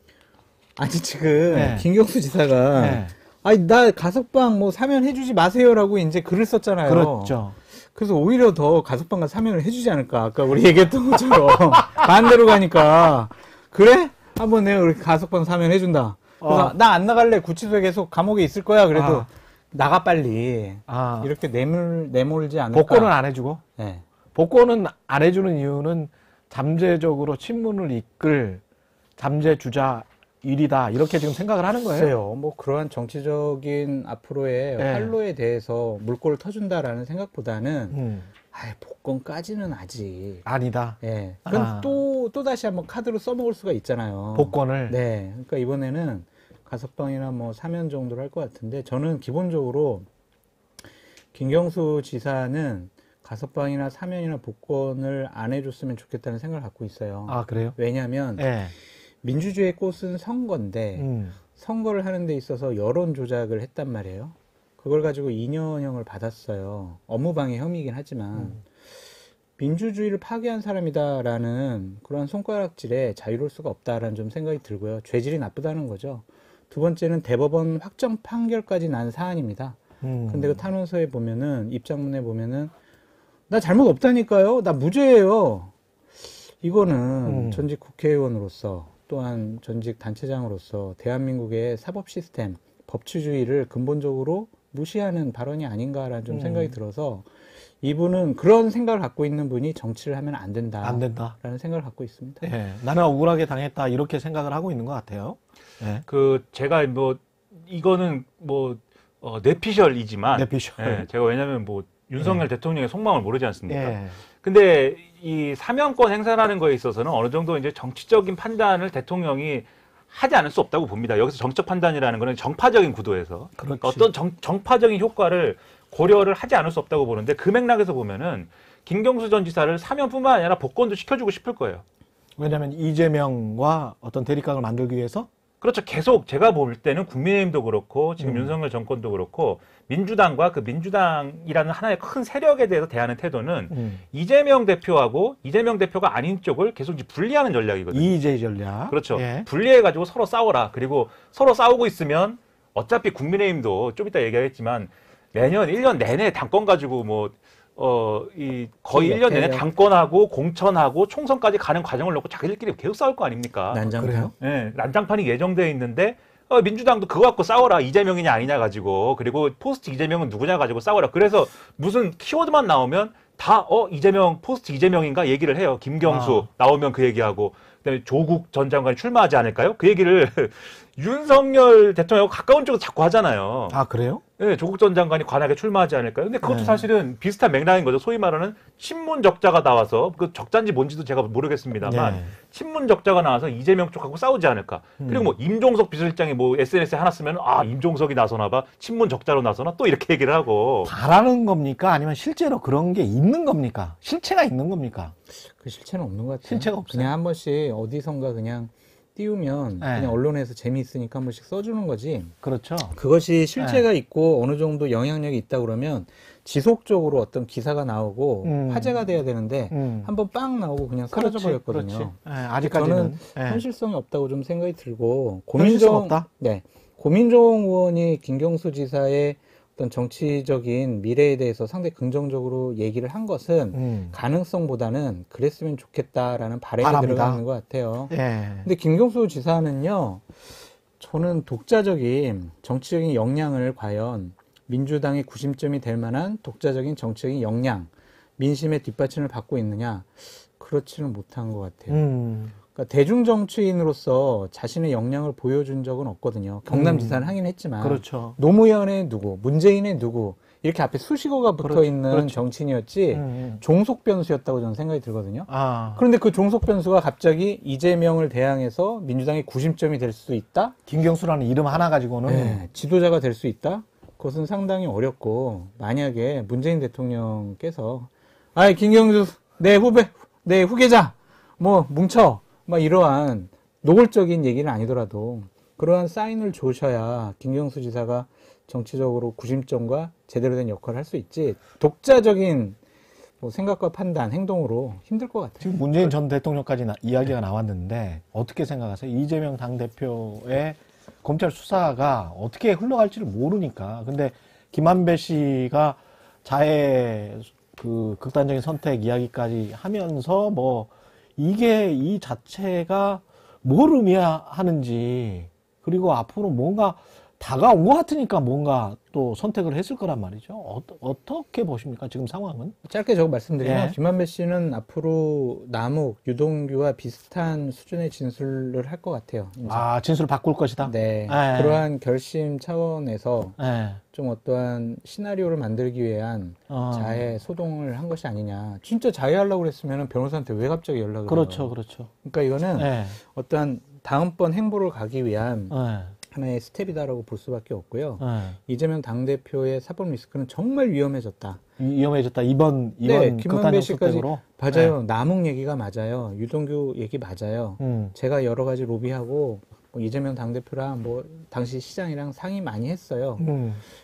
아니 지금 네. 김경수 지사가 네. 아니 나 가석방 뭐 사면 해주지 마세요라고 이제 글을 썼잖아요. 그렇죠. 그래서 오히려 더 가석방과 사면을 해주지 않을까. 아까 우리 얘기했던 것처럼 반대로 가니까 그래? 한번 내가 우리 가석방 사면 해준다. 그래서 나 안 나갈래. 구치소에 계속 감옥에 있을 거야. 그래도 나가 빨리. 이렇게 내몰지 않을까. 복권은 안 해주고? 네. 복권은 안 해주는 이유는 잠재적으로 친문을 이끌 잠재주자 일이다 이렇게 지금 생각을 하는 거예요. 글쎄요. 뭐 그러한 정치적인 앞으로의 네. 활로에 대해서 물꼬를 터준다라는 생각보다는 복권까지는 아직 아니다. 예. 그럼 또 다시 한번 카드로 써먹을 수가 있잖아요. 복권을. 네. 그러니까 이번에는 가석방이나 뭐 사면 정도로 할 것 같은데 저는 기본적으로 김경수 지사는 가석방이나 사면이나 복권을 안 해줬으면 좋겠다는 생각을 갖고 있어요. 아, 그래요? 왜냐하면 네. 민주주의의 꽃은 선거인데 선거를 하는 데 있어서 여론 조작을 했단 말이에요. 그걸 가지고 2년형을 받았어요. 업무방해 혐의이긴 하지만 민주주의를 파괴한 사람이다라는 그런 손가락질에 자유로울 수가 없다라는 좀 생각이 들고요. 죄질이 나쁘다는 거죠. 두 번째는 대법원 확정 판결까지 난 사안입니다. 근데 그 탄원서에 보면은 입장문에 보면은 나 잘못 없다니까요. 나 무죄예요. 이거는 전직 국회의원으로서 또한 전직 단체장으로서 대한민국의 사법 시스템, 법치주의를 근본적으로 무시하는 발언이 아닌가라는 좀 생각이 들어서 이분은 그런 생각을 갖고 있는 분이 정치를 하면 안 된다. 안 된다. 라는 생각을 갖고 있습니다. 예. 나는 억울하게 당했다 이렇게 생각을 하고 있는 것 같아요. 예. 제가 이거는 뇌피셜이지만 뇌피셜. 예, 제가 왜냐면 윤석열 대통령의 속마음을 모르지 않습니까? 예. 근데 이 사면권 행사라는 거에 있어서는 어느 정도 이제 정치적인 판단을 대통령이 하지 않을 수 없다고 봅니다. 여기서 정치적 판단이라는 거는 정파적인 구도에서 그러니까 어떤 정파적인 효과를 고려를 하지 않을 수 없다고 보는데 그 맥락에서 보면은 김경수 전 지사를 사면뿐만 아니라 복권도 시켜주고 싶을 거예요. 왜냐하면 이재명과 어떤 대립각을 만들기 위해서 그렇죠. 계속 제가 볼 때는 국민의힘도 그렇고 지금 윤석열 정권도 그렇고 민주당과 그 민주당이라는 하나의 큰 세력에 대해서 대하는 태도는 이재명 대표하고 이재명 대표가 아닌 쪽을 계속 이제 분리하는 전략이거든요. 이의제 전략. 그렇죠. 예. 분리해가지고 서로 싸워라. 그리고 서로 싸우고 있으면 어차피 국민의힘도 좀 이따 얘기하겠지만 매년 1년 내내 당권 가지고 거의 1년 내내 당권하고 공천하고 총선까지 가는 과정을 놓고 자기들끼리 계속 싸울 거 아닙니까? 난장판요? 네, 난장판이 예정되어 있는데 민주당도 그거 갖고 싸워라. 이재명이냐 아니냐 가지고 그리고 포스트 이재명은 누구냐 가지고 싸워라. 그래서 무슨 키워드만 나오면 다 이재명 포스트 이재명인가 얘기를 해요. 김경수 나오면 그 얘기하고 그다음에 조국 전 장관이 출마하지 않을까요? 그 얘기를 윤석열 대통령하고 가까운 쪽으로 자꾸 하잖아요. 아, 그래요? 네, 조국 전 장관이 관악에 출마하지 않을까요? 근데 그것도 네. 사실은 비슷한 맥락인 거죠. 소위 말하는 친문 적자가 나와서 그 적자인지 뭔지도 제가 모르겠습니다만 네. 친문 적자가 나와서 이재명 쪽하고 싸우지 않을까. 그리고 뭐 임종석 비서실장이 뭐 SNS에 하나 쓰면 아 임종석이 나서나 봐. 친문 적자로 나서나 또 이렇게 얘기를 하고. 바라는 겁니까? 아니면 실제로 그런 게 있는 겁니까? 실체가 있는 겁니까? 그 실체는 없는 것 같아요. 실체가 없어요. 그냥 한 번씩 어디선가 그냥 띄우면 네. 그냥 언론에서 재미있으니까 한 번씩 써주는 거지. 그렇죠. 그것이 실체가 있고 어느 정도 영향력이 있다 그러면 지속적으로 어떤 기사가 나오고 화제가 돼야 되는데 한번 빵 나오고 그냥 사라져 버렸거든요. 네, 아직까지는 저는 네. 현실성이 없다고 좀 생각이 들고 현실성 없다? 네, 고민정 의원이 김경수 지사의 어떤 정치적인 미래에 대해서 상당히 긍정적으로 얘기를 한 것은 가능성보다는 그랬으면 좋겠다라는 바람이 바람이다. 들어가 있는 것 같아요. 예. 근데 김경수 지사는요, 저는 독자적인 정치적인 역량을 과연 민주당의 구심점이 될 만한 독자적인 정치적인 역량, 민심의 뒷받침을 받고 있느냐, 그렇지는 못한 것 같아요. 그러니까 대중 정치인으로서 자신의 역량을 보여준 적은 없거든요. 경남지사는 하긴 했지만, 그렇죠. 노무현의 누구, 문재인의 누구, 이렇게 앞에 수식어가 붙어 그렇죠. 있는 그렇죠. 정치인이었지, 종속 변수였다고 저는 생각이 들거든요. 아, 그런데 그 종속 변수가 갑자기 이재명을 대항해서 민주당의 구심점이 될 수 있다? 김경수라는 이름 하나 가지고는 네, 지도자가 될 수 있다? 그것은 상당히 어렵고, 만약에 문재인 대통령께서, 아이, 김경수, 내 후배, 내 후계자, 뭐, 뭉쳐, 막 이러한 노골적인 얘기는 아니더라도, 그러한 사인을 줘셔야 김경수 지사가 정치적으로 구심점과 제대로 된 역할을 할 수 있지, 독자적인 뭐 생각과 판단, 행동으로 힘들 것 같아요. 지금 문재인 전 대통령까지 이야기가 나왔는데 어떻게 생각하세요? 이재명 당대표의 검찰 수사가 어떻게 흘러갈지를 모르니까. 근데 김한배 씨가 자해 그 극단적인 선택 이야기까지 하면서 뭐 이게 이 자체가 뭘 의미하는지, 그리고 앞으로 뭔가 다가온 것 같으니까 뭔가 또 선택을 했을 거란 말이죠. 어떻게 보십니까? 지금 상황은? 짧게 저거 말씀드리면 예. 김한배 씨는 앞으로 남욱, 유동규와 비슷한 수준의 진술을 할 것 같아요. 이제. 아, 진술을 바꿀 것이다? 네. 예. 그러한 결심 차원에서 예. 좀 어떠한 시나리오를 만들기 위한 자해 소동을 한 것이 아니냐. 진짜 자해하려고 그랬으면 변호사한테 왜 갑자기 연락을 해요? 그렇죠, 그렇죠. 그러니까 이거는 예. 어떠한 다음번 행보를 가기 위한 예. 하나의 스텝이다라고 볼 수밖에 없고요. 예. 이재명 당대표의 사법 리스크는 정말 위험해졌다. 위험해졌다. 이번 김만배 극단적 씨까지 선택으로. 맞아요. 남욱 얘기가 맞아요. 유동규 얘기 맞아요. 음. 제가 여러 가지 로비하고 뭐 이재명 당대표랑 뭐 당시 시장이랑 상의 많이 했어요.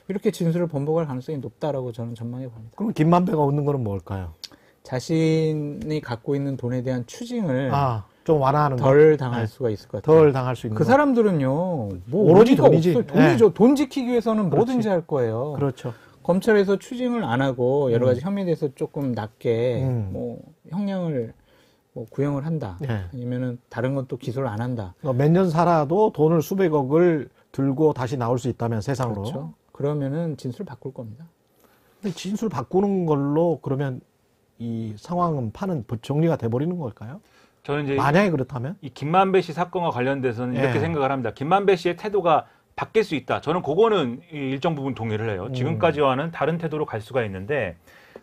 이렇게 진술을 번복할 가능성이 높다라고 저는 전망해 봅니다. 그럼 김만배가 얻는 거는 뭘까요? 자신이 갖고 있는 돈에 대한 추징을 좀 완화하는 덜 당할 네. 수가 있을 것 같아요. 덜 당할 수 있는 그 거. 사람들은요, 뭐 오로지 의미가 돈이지. 없어요. 돈이죠. 네. 돈 지키기 위해서는 그렇지. 뭐든지 할 거예요. 그렇죠. 검찰에서 추징을 안 하고 여러 가지 혐의에 대해서 조금 낮게 뭐 형량을 뭐 구형을 한다. 네. 아니면은 다른 건 또 기소를 안 한다. 몇 년 살아도 돈을 수백억을 들고 다시 나올 수 있다면 세상으로. 그렇죠. 그러면은 진술 바꿀 겁니다. 근데 진술 바꾸는 걸로 그러면 이 상황은 판은 정리가 돼버리는 걸까요? 저는 이제 만약에 그렇다면? 이 김만배 씨 사건과 관련돼서는 이렇게 예. 생각을 합니다. 김만배 씨의 태도가 바뀔 수 있다. 저는 그거는 일정 부분 동의를 해요. 지금까지와는 다른 태도로 갈 수가 있는데,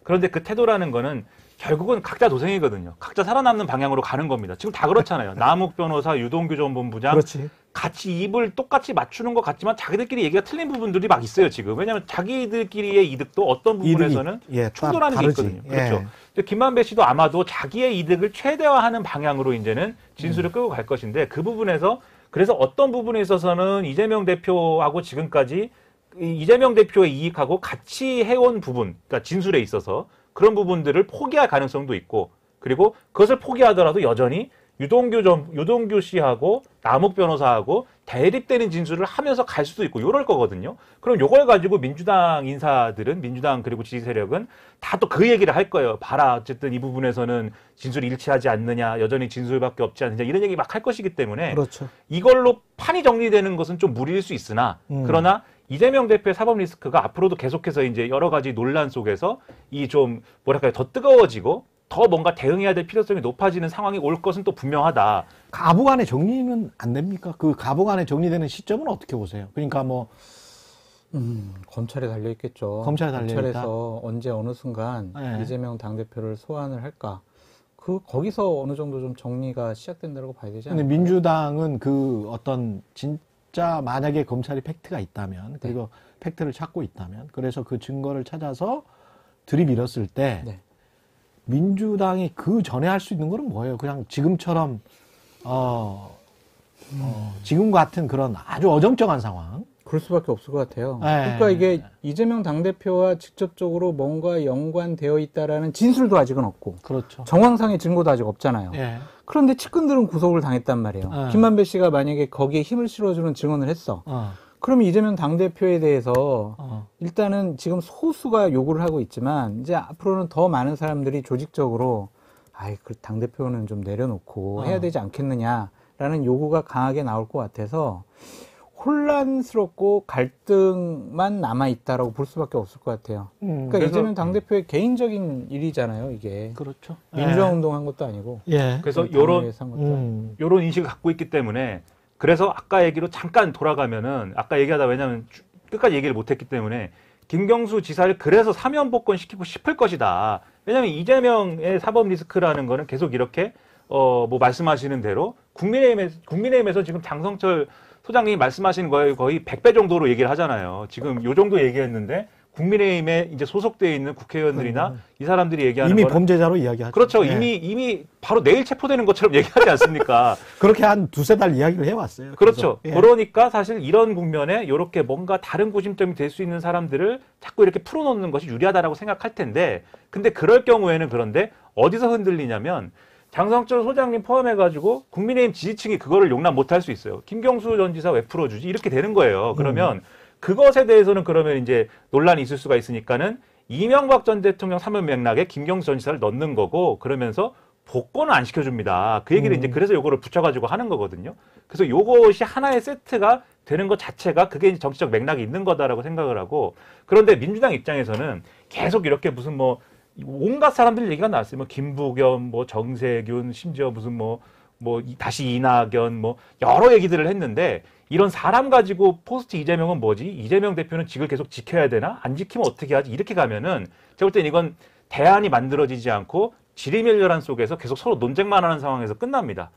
그런데 그 태도라는 거는 결국은 각자 도생이거든요. 각자 살아남는 방향으로 가는 겁니다. 지금 다 그렇잖아요. 남욱 변호사, 유동규 전 본부장 그렇지. 같이 입을 똑같이 맞추는 것 같지만 자기들끼리 얘기가 틀린 부분들이 막 있어요, 지금. 왜냐하면 자기들끼리의 이득도 어떤 부분에서는 충돌하는 게 다르지. 있거든요. 그렇죠. 근데 김만배 씨도 아마도 자기의 이득을 최대화하는 방향으로 이제는 진술을 끌고 갈 것인데, 그 부분에서 그래서 어떤 부분에 있어서는 이재명 대표하고 지금까지 이재명 대표의 이익하고 같이 해온 부분, 그러니까 진술에 있어서 그런 부분들을 포기할 가능성도 있고, 그리고 그것을 포기하더라도 여전히 유동규 씨하고 남욱 변호사하고 대립되는 진술을 하면서 갈 수도 있고 이럴 거거든요. 그럼 요걸 가지고 민주당 인사들은, 민주당 그리고 지지 세력은 다 또 그 얘기를 할 거예요. 봐라, 어쨌든 이 부분에서는 진술이 일치하지 않느냐, 여전히 진술밖에 없지 않느냐, 이런 얘기 막 할 것이기 때문에 그렇죠. 이걸로 판이 정리되는 것은 좀 무리일 수 있으나, 그러나 이재명 대표의 사법 리스크가 앞으로도 계속해서 이제 여러 가지 논란 속에서 이 좀 뭐랄까요, 더 뜨거워지고 더 뭔가 대응해야 될 필요성이 높아지는 상황이 올 것은 또 분명하다. 가부간의 정리는 안 됩니까? 그 가부간의 정리되는 시점은 어떻게 보세요? 그러니까 뭐 검찰에 달려 있겠죠. 검찰에 달려 있다? 검찰에서 언제 어느 순간 네. 이재명 당대표를 소환을 할까? 거기서 어느 정도 좀 정리가 시작된다고 봐야 되지 근데 않을까요? 민주당은 그 어떤 진짜 만약에 검찰이 팩트가 있다면 그리고 팩트를 찾고 있다면 그래서 그 증거를 찾아서 들이밀었을 때 네. 민주당이 그 전에 할 수 있는 거는 뭐예요? 그냥 지금처럼 지금 같은 그런 아주 어정쩡한 상황. 그럴 수밖에 없을 것 같아요. 네. 그러니까 이게 이재명 당대표와 직접적으로 뭔가 연관되어 있다라는 진술도 아직은 없고 그렇죠. 정황상의 증거도 아직 없잖아요. 예. 그런데 측근들은 구속을 당했단 말이에요. 김만배 씨가 만약에 거기에 힘을 실어주는 증언을 했어. 그러면 이재명 당대표에 대해서 일단은 지금 소수가 요구를 하고 있지만 이제 앞으로는 더 많은 사람들이 조직적으로 그 당대표는 좀 내려놓고 해야 되지 않겠느냐라는 요구가 강하게 나올 것 같아서 혼란스럽고 갈등만 남아있다라고 볼 수밖에 없을 것 같아요. 그러니까 이재명 당대표의 개인적인 일이잖아요, 이게. 그렇죠. 민주화 운동한 것도 아니고. 예. 그래서 당을 요런 위해서 한 것도 아니고. 요런 인식을 갖고 있기 때문에 그래서 아까 얘기로 잠깐 돌아가면은 아까 얘기하다 왜냐면 끝까지 얘기를 못했기 때문에 김경수 지사를 그래서 사면 복권시키고 싶을 것이다. 왜냐하면 이재명의 사법 리스크라는 거는 계속 이렇게 뭐 말씀하시는 대로 국민의힘에서 지금 장성철 소장님이 말씀하시는 거에 거의 100배 정도로 얘기를 하잖아요. 지금 요 정도 얘기했는데 국민의힘에 이제 소속돼 있는 국회의원들이나 이 사람들이 얘기하는 이미 거는 범죄자로 이야기하죠. 그렇죠. 예. 이미 바로 내일 체포되는 것처럼 얘기하지 않습니까? 그렇게 한 두세 달 이야기를 해왔어요. 그렇죠. 계속. 예. 그러니까 사실 이런 국면에 이렇게 뭔가 다른 구심점이 될 수 있는 사람들을 자꾸 이렇게 풀어놓는 것이 유리하다라고 생각할 텐데, 근데 그럴 경우에는 그런데 어디서 흔들리냐면 장성철 소장님 포함해가지고 국민의힘 지지층이 그거를 용납 못할 수 있어요. 김경수 전 지사 왜 풀어주지? 이렇게 되는 거예요. 그러면 그것에 대해서는 그러면 이제 논란이 있을 수가 있으니까는 이명박 전 대통령 사면 맥락에 김경수 전 지사를 넣는 거고 그러면서 복권을 안 시켜줍니다. 그 얘기를 이제 그래서 요거를 붙여가지고 하는 거거든요. 그래서 요것이 하나의 세트가 되는 것 자체가 그게 이제 정치적 맥락이 있는 거다라고 생각을 하고 그런데 민주당 입장에서는 계속 이렇게 무슨 뭐 온갖 사람들 얘기가 나왔어요. 뭐 김부겸, 뭐 정세균, 심지어 무슨 다시 이낙연, 뭐 여러 얘기들을 했는데 이런 사람 가지고 포스트 이재명은 뭐지? 이재명 대표는 직을 계속 지켜야 되나? 안 지키면 어떻게 하지? 이렇게 가면은 제가 볼 땐 이건 대안이 만들어지지 않고 지리멸렬한 속에서 계속 서로 논쟁만 하는 상황에서 끝납니다.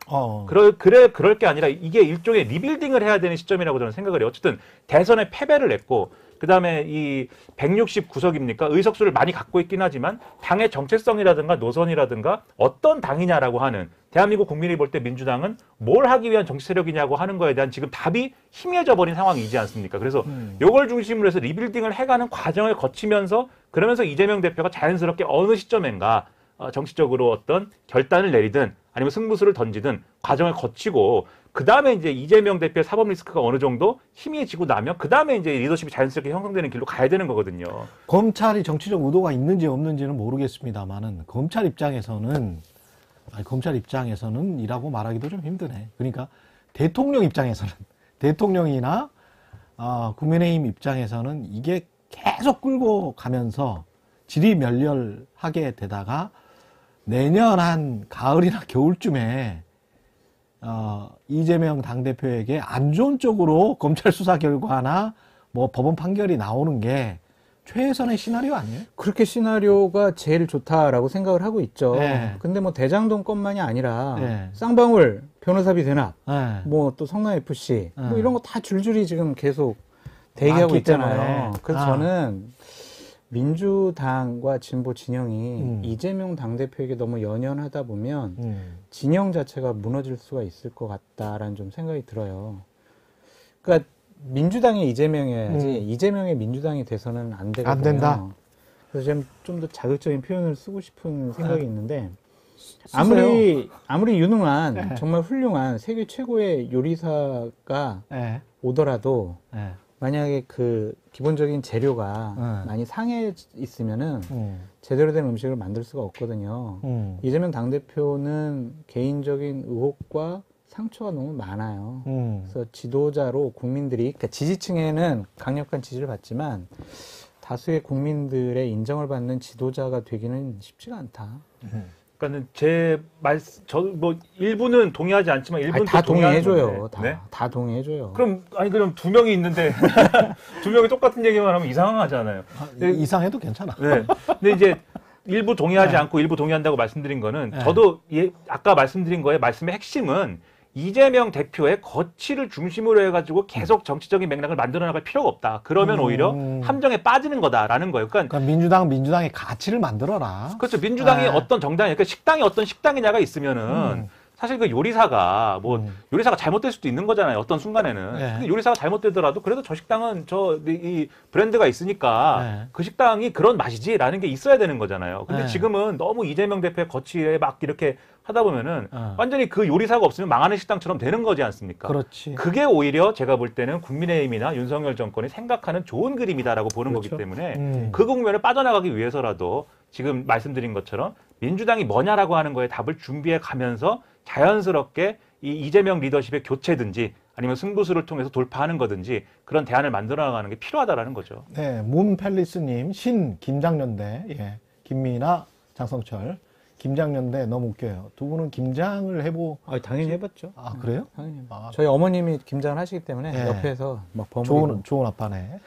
그럴 게 아니라 이게 일종의 리빌딩을 해야 되는 시점이라고 저는 생각을 해요. 어쨌든 대선에 패배를 했고 그다음에 이 169석입니까? 의석수를 많이 갖고 있긴 하지만 당의 정체성이라든가 노선이라든가 어떤 당이냐라고 하는 대한민국 국민이 볼 때 민주당은 뭘 하기 위한 정치 세력이냐고 하는 거에 대한 지금 답이 희미해져 버린 상황이지 않습니까? 그래서 요걸 중심으로 해서 리빌딩을 해가는 과정을 거치면서 그러면서 이재명 대표가 자연스럽게 어느 시점인가 정치적으로 어떤 결단을 내리든 아니면 승부수를 던지든 과정을 거치고 그 다음에 이제 이재명 대표의 사법 리스크가 어느 정도 희미해지고 나면 그 다음에 이제 리더십이 자연스럽게 형성되는 길로 가야 되는 거거든요. 검찰이 정치적 의도가 있는지 없는지는 모르겠습니다만은 검찰 입장에서는 이라고 말하기도 좀 힘드네. 그러니까 대통령 입장에서는 대통령이나 국민의힘 입장에서는 이게 계속 끌고 가면서 지리멸렬하게 되다가 내년 한 가을이나 겨울쯤에 이재명 당대표에게 안 좋은 쪽으로 검찰 수사 결과나 뭐 법원 판결이 나오는 게 최선의 시나리오 아니에요? 그렇게 시나리오가 제일 좋다라고 생각을 하고 있죠. 네. 근데 뭐 대장동 건만이 아니라 네. 쌍방울, 변호사비 대납, 네. 뭐 또 성남FC 네. 뭐 이런 거 다 줄줄이 지금 계속 대기하고 많기 있잖아요. 때문에. 그래서 저는 민주당과 진보 진영이 이재명 당대표에게 너무 연연하다 보면 진영 자체가 무너질 수가 있을 것 같다라는 좀 생각이 들어요. 그러니까 민주당의 이재명이어야지 이재명의 민주당이 돼서는 안 되거든요. 안 된다. 그래서 좀 더 자극적인 표현을 쓰고 싶은 생각이 있는데 쓰세요. 아무리 유능한 네. 정말 훌륭한 세계 최고의 요리사가 네. 오더라도 네. 만약에 그 기본적인 재료가 많이 상해 있으면은 제대로 된 음식을 만들 수가 없거든요. 이재명 당대표는 개인적인 의혹과 상처가 너무 많아요. 그래서 지도자로 국민들이, 그러니까 지지층에는 강력한 지지를 받지만 다수의 국민들의 인정을 받는 지도자가 되기는 쉽지가 않다. 그러니까 그러니까는 저뭐 일부는 동의하지 않지만 일부는 아니, 다 또 동의하는 동의해줘요. 건데. 다, 네? 다 동의해줘요. 그럼 두 명이 있는데 두 명이 똑같은 얘기만 하면 이상하잖아요. 이상해도 괜찮아. 네. 근데 이제 일부 동의하지 네. 않고 일부 동의한다고 말씀드린 거는 네. 저도 아까 말씀드린 거에 말씀의 핵심은 이재명 대표의 거취를 중심으로 해가지고 계속 정치적인 맥락을 만들어 나갈 필요가 없다. 그러면 오히려 함정에 빠지는 거다라는 거예요. 그러니까 민주당의 가치를 만들어라. 그렇죠. 민주당이 네. 어떤 정당이, 그러니까 식당이 어떤 식당이냐가 있으면은 사실 그 요리사가 요리사가 잘못될 수도 있는 거잖아요. 어떤 순간에는. 네. 근데 요리사가 잘못되더라도 그래도 저 식당은 이 브랜드가 있으니까 네. 그 식당이 그런 맛이지라는 게 있어야 되는 거잖아요. 근데 네. 지금은 너무 이재명 대표의 거취에 막 이렇게 하다 보면은 네. 완전히 그 요리사가 없으면 망하는 식당처럼 되는 거지 않습니까? 그렇지. 그게 오히려 제가 볼 때는 국민의힘이나 윤석열 정권이 생각하는 좋은 그림이다라고 보는 그렇죠. 거기 때문에 그 국면을 빠져나가기 위해서라도 지금 말씀드린 것처럼 민주당이 뭐냐라고 하는 거에 답을 준비해 가면서 자연스럽게 이 이재명 리더십의 교체든지 아니면 승부수를 통해서 돌파하는 거든지 그런 대안을 만들어 나가는 게 필요하다라는 거죠. 네, 문펠리스님, 김장년대, 예, 김미나, 장성철, 김장년대 너무 웃겨요. 두 분은 김장을 당연히 해봤죠. 아, 그래요? 당연히 해봤죠. 아, 저희 어머님이 김장을 하시기 때문에 네. 옆에서 막 버무리고. 좋은 아빠네.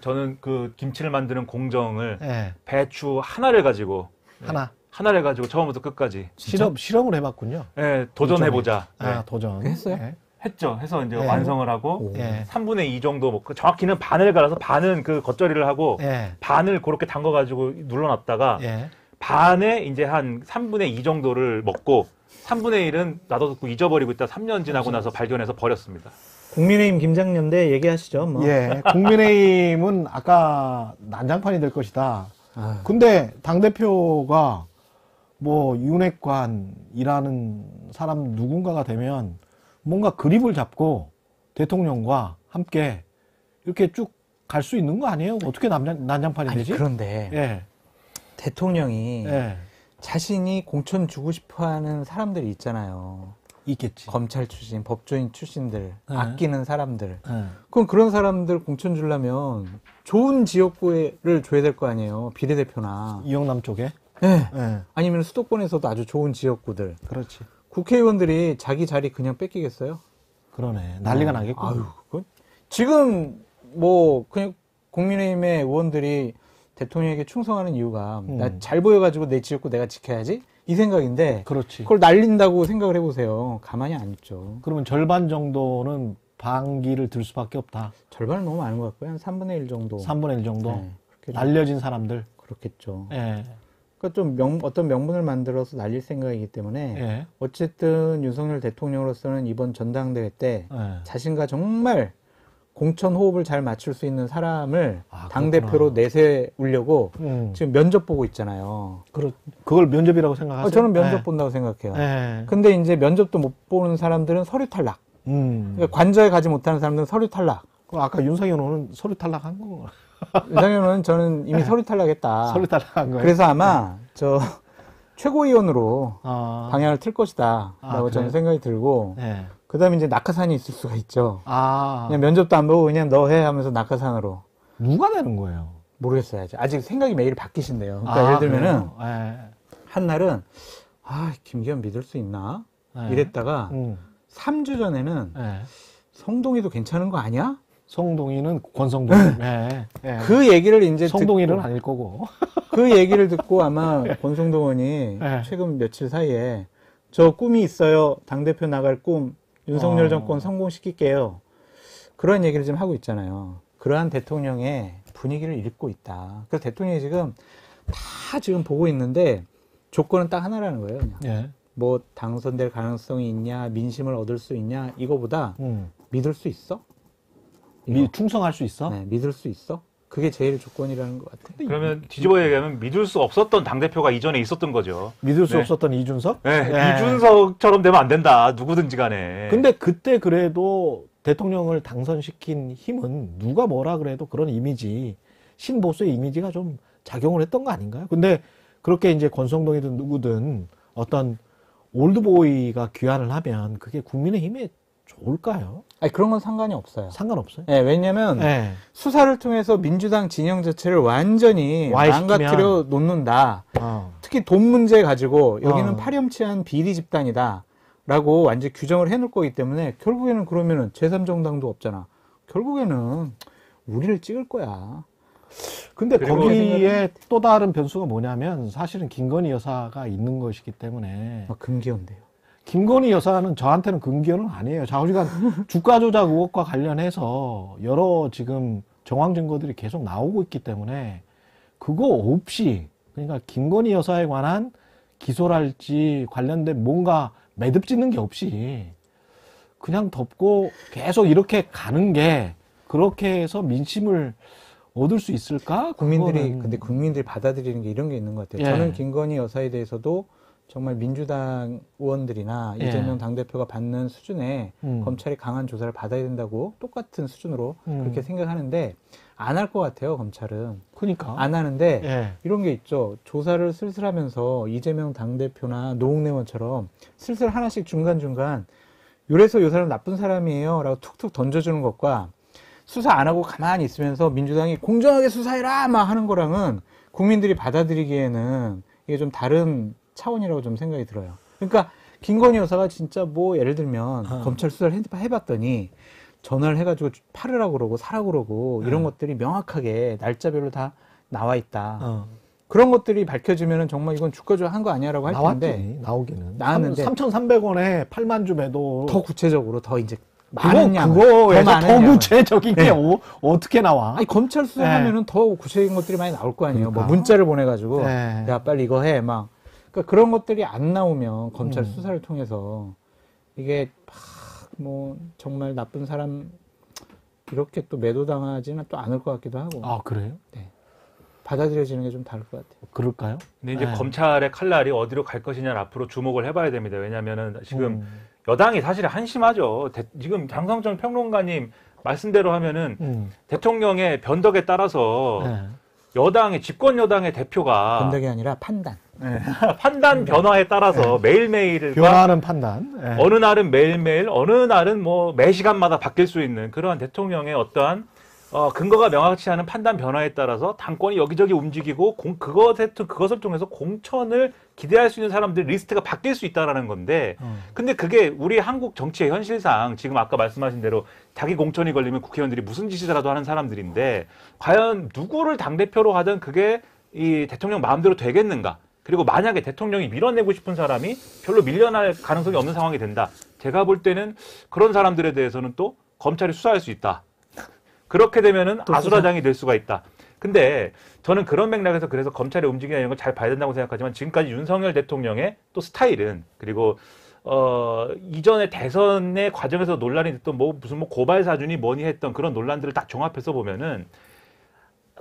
저는 그 김치를 만드는 공정을 예, 배추 하나를 가지고 하나를 가지고 처음부터 끝까지 실험을 해봤군요. 네, 도전해보자. 아, 네. 도전. 했어요? 예, 했죠. 해서 이제 네. 완성을 하고 예, 3분의 2 정도 먹고 정확히는 반을 갈아서 반은 그 겉절이를 하고 예, 반을 그렇게 담가가지고 눌러놨다가 예. 반에 이제 한 3분의 2 정도를 먹고 3분의 1은 놔둬두고 잊어버리고 있다 3년 지나고 나서 발견해서 버렸습니다. 국민의힘 김장년대 얘기하시죠. 뭐. 예, 국민의힘은 아까 난장판이 될 것이다. 아, 근데 당대표가 뭐 윤핵관이라는 사람 누군가가 되면 뭔가 그립을 잡고 대통령과 함께 이렇게 쭉 갈 수 있는 거 아니에요? 어떻게 난장판이 아니, 되지? 그런데 예, 대통령이 예, 자신이 공천 주고 싶어하는 사람들이 있잖아요. 있겠지. 검찰 출신, 법조인 출신들, 네. 아끼는 사람들. 예. 그럼 그런 사람들 공천 주려면 좋은 지역구를 줘야 될 거 아니에요. 비례대표나. 이영남 쪽에. 네. 예, 아니면 수도권에서도 아주 좋은 지역구들. 그렇지. 국회의원들이 자기 자리 그냥 뺏기겠어요? 그러네. 난리가 나겠고. 아유, 그건 지금 뭐 그냥 국민의힘의 의원들이 대통령에게 충성하는 이유가 나 잘 보여가지고 내 지역구 내가 지켜야지 이 생각인데 그렇지. 그걸 날린다고 생각을 해보세요. 가만히 안 있죠. 그러면 절반 정도는 반기를 들 수밖에 없다. 절반은 너무 많은 것 같고요. 한 3분의 1 정도. 3분의 1 정도. 네, 그렇게 좀 날려진 사람들. 그렇겠죠. 예, 그러니까 좀 어떤 명분을 만들어서 날릴 생각이기 때문에 예, 어쨌든 윤석열 대통령으로서는 이번 전당대회 때 예. 자신과 정말 공천 호흡을 잘 맞출 수 있는 사람을 아, 당대표로 내세우려고 지금 면접 보고 있잖아요. 그걸 면접이라고 생각하세요? 저는 면접 예. 본다고 생각해요. 예. 근데 이제 면접도 못 보는 사람들은 서류 탈락. 그러니까 관저에 가지 못하는 사람들은 서류 탈락. 그럼 아까 윤석열 의원은 서류 탈락한 거. 윤석열은 저는 이미 서류 탈락했다. 서류 탈락한 거예요. 그래서 아마 저 최고위원으로 아, 방향을 틀 것이다. 라고 저는 그래요? 생각이 들고 예. 그 다음에 이제 낙하산이 있을 수가 있죠. 아, 그냥 면접도 안 보고 그냥 너 해 하면서 낙하산으로. 누가 되는 거예요? 모르겠어요. 아직 생각이 매일 바뀌신대요. 그러니까 아, 예를 들면은 그래요? 한날은 김기현 믿을 수 있나? 예. 이랬다가 3주 전에는 예. 성동이도 괜찮은 거 아니야? 성동이는 권성동. 예. 예. 그 얘기를 이제 성동이는 듣고, 아닐 거고. 그 얘기를 듣고 아마 권성동 의원이 네. 최근 며칠 사이에 저 꿈이 있어요. 당대표 나갈 꿈. 윤석열 정권 성공시킬게요. 그런 얘기를 지금 하고 있잖아요. 그러한 대통령의 분위기를 읽고 있다. 그래서 대통령이 지금 다 지금 보고 있는데 조건은 딱 하나라는 거예요. 그냥. 예. 뭐 당선될 가능성이 있냐, 민심을 얻을 수 있냐, 이거보다 믿을 수 있어? 충성할 수 있어? 네, 믿을 수 있어? 그게 제일 조건이라는 것 같아요. 그러면 뒤집어 얘기하면 믿을 수 없었던 당대표가 이전에 있었던 거죠. 믿을 수 네. 없었던 이준석? 네, 예. 이준석처럼 되면 안 된다. 누구든지 간에. 근데 그때 그래도 대통령을 당선시킨 힘은 누가 뭐라 그래도 그런 이미지, 신보수의 이미지가 좀 작용을 했던 거 아닌가요? 근데 그렇게 이제 권성동이든 누구든 어떤 올드보이가 귀환을 하면 그게 국민의힘에 좋을까요? 아니, 그런 건 상관이 없어요. 상관없어요. 예, 왜냐면 네. 수사를 통해서 민주당 진영 자체를 완전히 와해시키면- 망가뜨려 놓는다. 어. 특히 돈 문제 가지고 여기는 어. 파렴치한 비리 집단이다 라고 완전 규정을 해놓을 거기 때문에 결국에는 그러면은 제3정당도 없잖아. 결국에는 우리를 찍을 거야. 근데 그리고 거기에 또 다른 변수가 뭐냐면 사실은 김건희 여사가 있는 것이기 때문에 막 금기현대요. 김건희 여사는 저한테는 금기어는 아니에요. 좌우지간 주가 조작 의혹과 관련해서 여러 지금 정황 증거들이 계속 나오고 있기 때문에 그거 없이 그러니까 김건희 여사에 관한 기소랄지 관련된 뭔가 매듭 짓는 게 없이 그냥 덮고 계속 이렇게 가는 게 그렇게 해서 민심을 얻을 수 있을까? 국민들이 그거는- 근데 국민들이 받아들이는 게 이런 게 있는 것 같아요. 예. 저는 김건희 여사에 대해서도 정말 민주당 의원들이나 예. 이재명 당대표가 받는 수준의 음. 검찰이 강한 조사를 받아야 된다고 똑같은 수준으로 음. 그렇게 생각하는데 안 할 것 같아요. 검찰은 그러니까 안 하는데 예. 이런 게 있죠. 조사를 슬슬 하면서 이재명 당대표나 노웅래 의원처럼 슬슬 하나씩 중간중간 요래서 요 사람 나쁜 사람이에요 라고 툭툭 던져주는 것과 수사 안 하고 가만히 있으면서 민주당이 공정하게 수사해라 막 하는 거랑은 국민들이 받아들이기에는 이게 좀 다른 차원이라고 좀 생각이 들어요. 그러니까 김건희 여사가 진짜 뭐 예를 들면 검찰 수사를 해봤더니 전화를 해가지고 팔으라고 그러고 사라고 그러고 이런 것들이 명확하게 날짜별로 다 나와 있다. 어. 그런 것들이 밝혀지면은 정말 이건 주가 조작한 거 아니야라고 할 텐데 나왔지 나오기는 나왔는데 3,300원에 8만 주 매도 더 구체적으로 더 이제 많은 양 그거에서 더 양을. 구체적인 게 네. 어떻게 나와? 아니 검찰 수사하면은 더 구체적인 것들이 많이 나올 거 아니에요. 뭐 그러니까. 문자를 보내가지고 네. 야 빨리 이거 해 막. 그러니까 그런 것들이 안 나오면 검찰 음. 수사를 통해서 이게 막 뭐 정말 나쁜 사람 이렇게 또 매도당하지는 또 않을 것 같기도 하고 아 그래요? 받아들여지는 게 좀 다를 것 같아요. 그럴까요? 근데 이제 네. 검찰의 칼날이 어디로 갈 것이냐를 앞으로 주목을 해봐야 됩니다. 왜냐하면은 지금 음. 여당이 사실 한심하죠. 지금 장성철 평론가님 말씀대로 하면은 대통령의 변덕에 따라서 네. 여당의 집권 여당의 대표가 변덕이 아니라 판단. 판단 변화에 따라서 매일매일 변화하는 판단. 네. 어느 날은 매일매일 어느 날은 뭐 매 시간마다 바뀔 수 있는 그러한 대통령의 어떠한 근거가 명확치 않은 판단 변화에 따라서 당권이 여기저기 움직이고 그것을 통해서 공천을 기대할 수 있는 사람들 리스트가 바뀔 수 있다라는 건데 근데 그게 우리 한국 정치의 현실상 지금 아까 말씀하신 대로 자기 공천이 걸리면 국회의원들이 무슨 짓이라도 하는 사람들인데 과연 누구를 당대표로 하든 그게 이 대통령 마음대로 되겠는가? 그리고 만약에 대통령이 밀어내고 싶은 사람이 별로 밀려날 가능성이 없는 상황이 된다. 제가 볼 때는 그런 사람들에 대해서는 또 검찰이 수사할 수 있다. 그렇게 되면은 아수라장이 될 수가 있다. 근데 저는 그런 맥락에서 그래서 검찰의 움직임이나 이런 걸 잘 봐야 된다고 생각하지만 지금까지 윤석열 대통령의 또 스타일은 그리고 이전에 대선의 과정에서 논란이 됐던 무슨 고발 사준이 뭐니 했던 그런 논란들을 딱 종합해서 보면은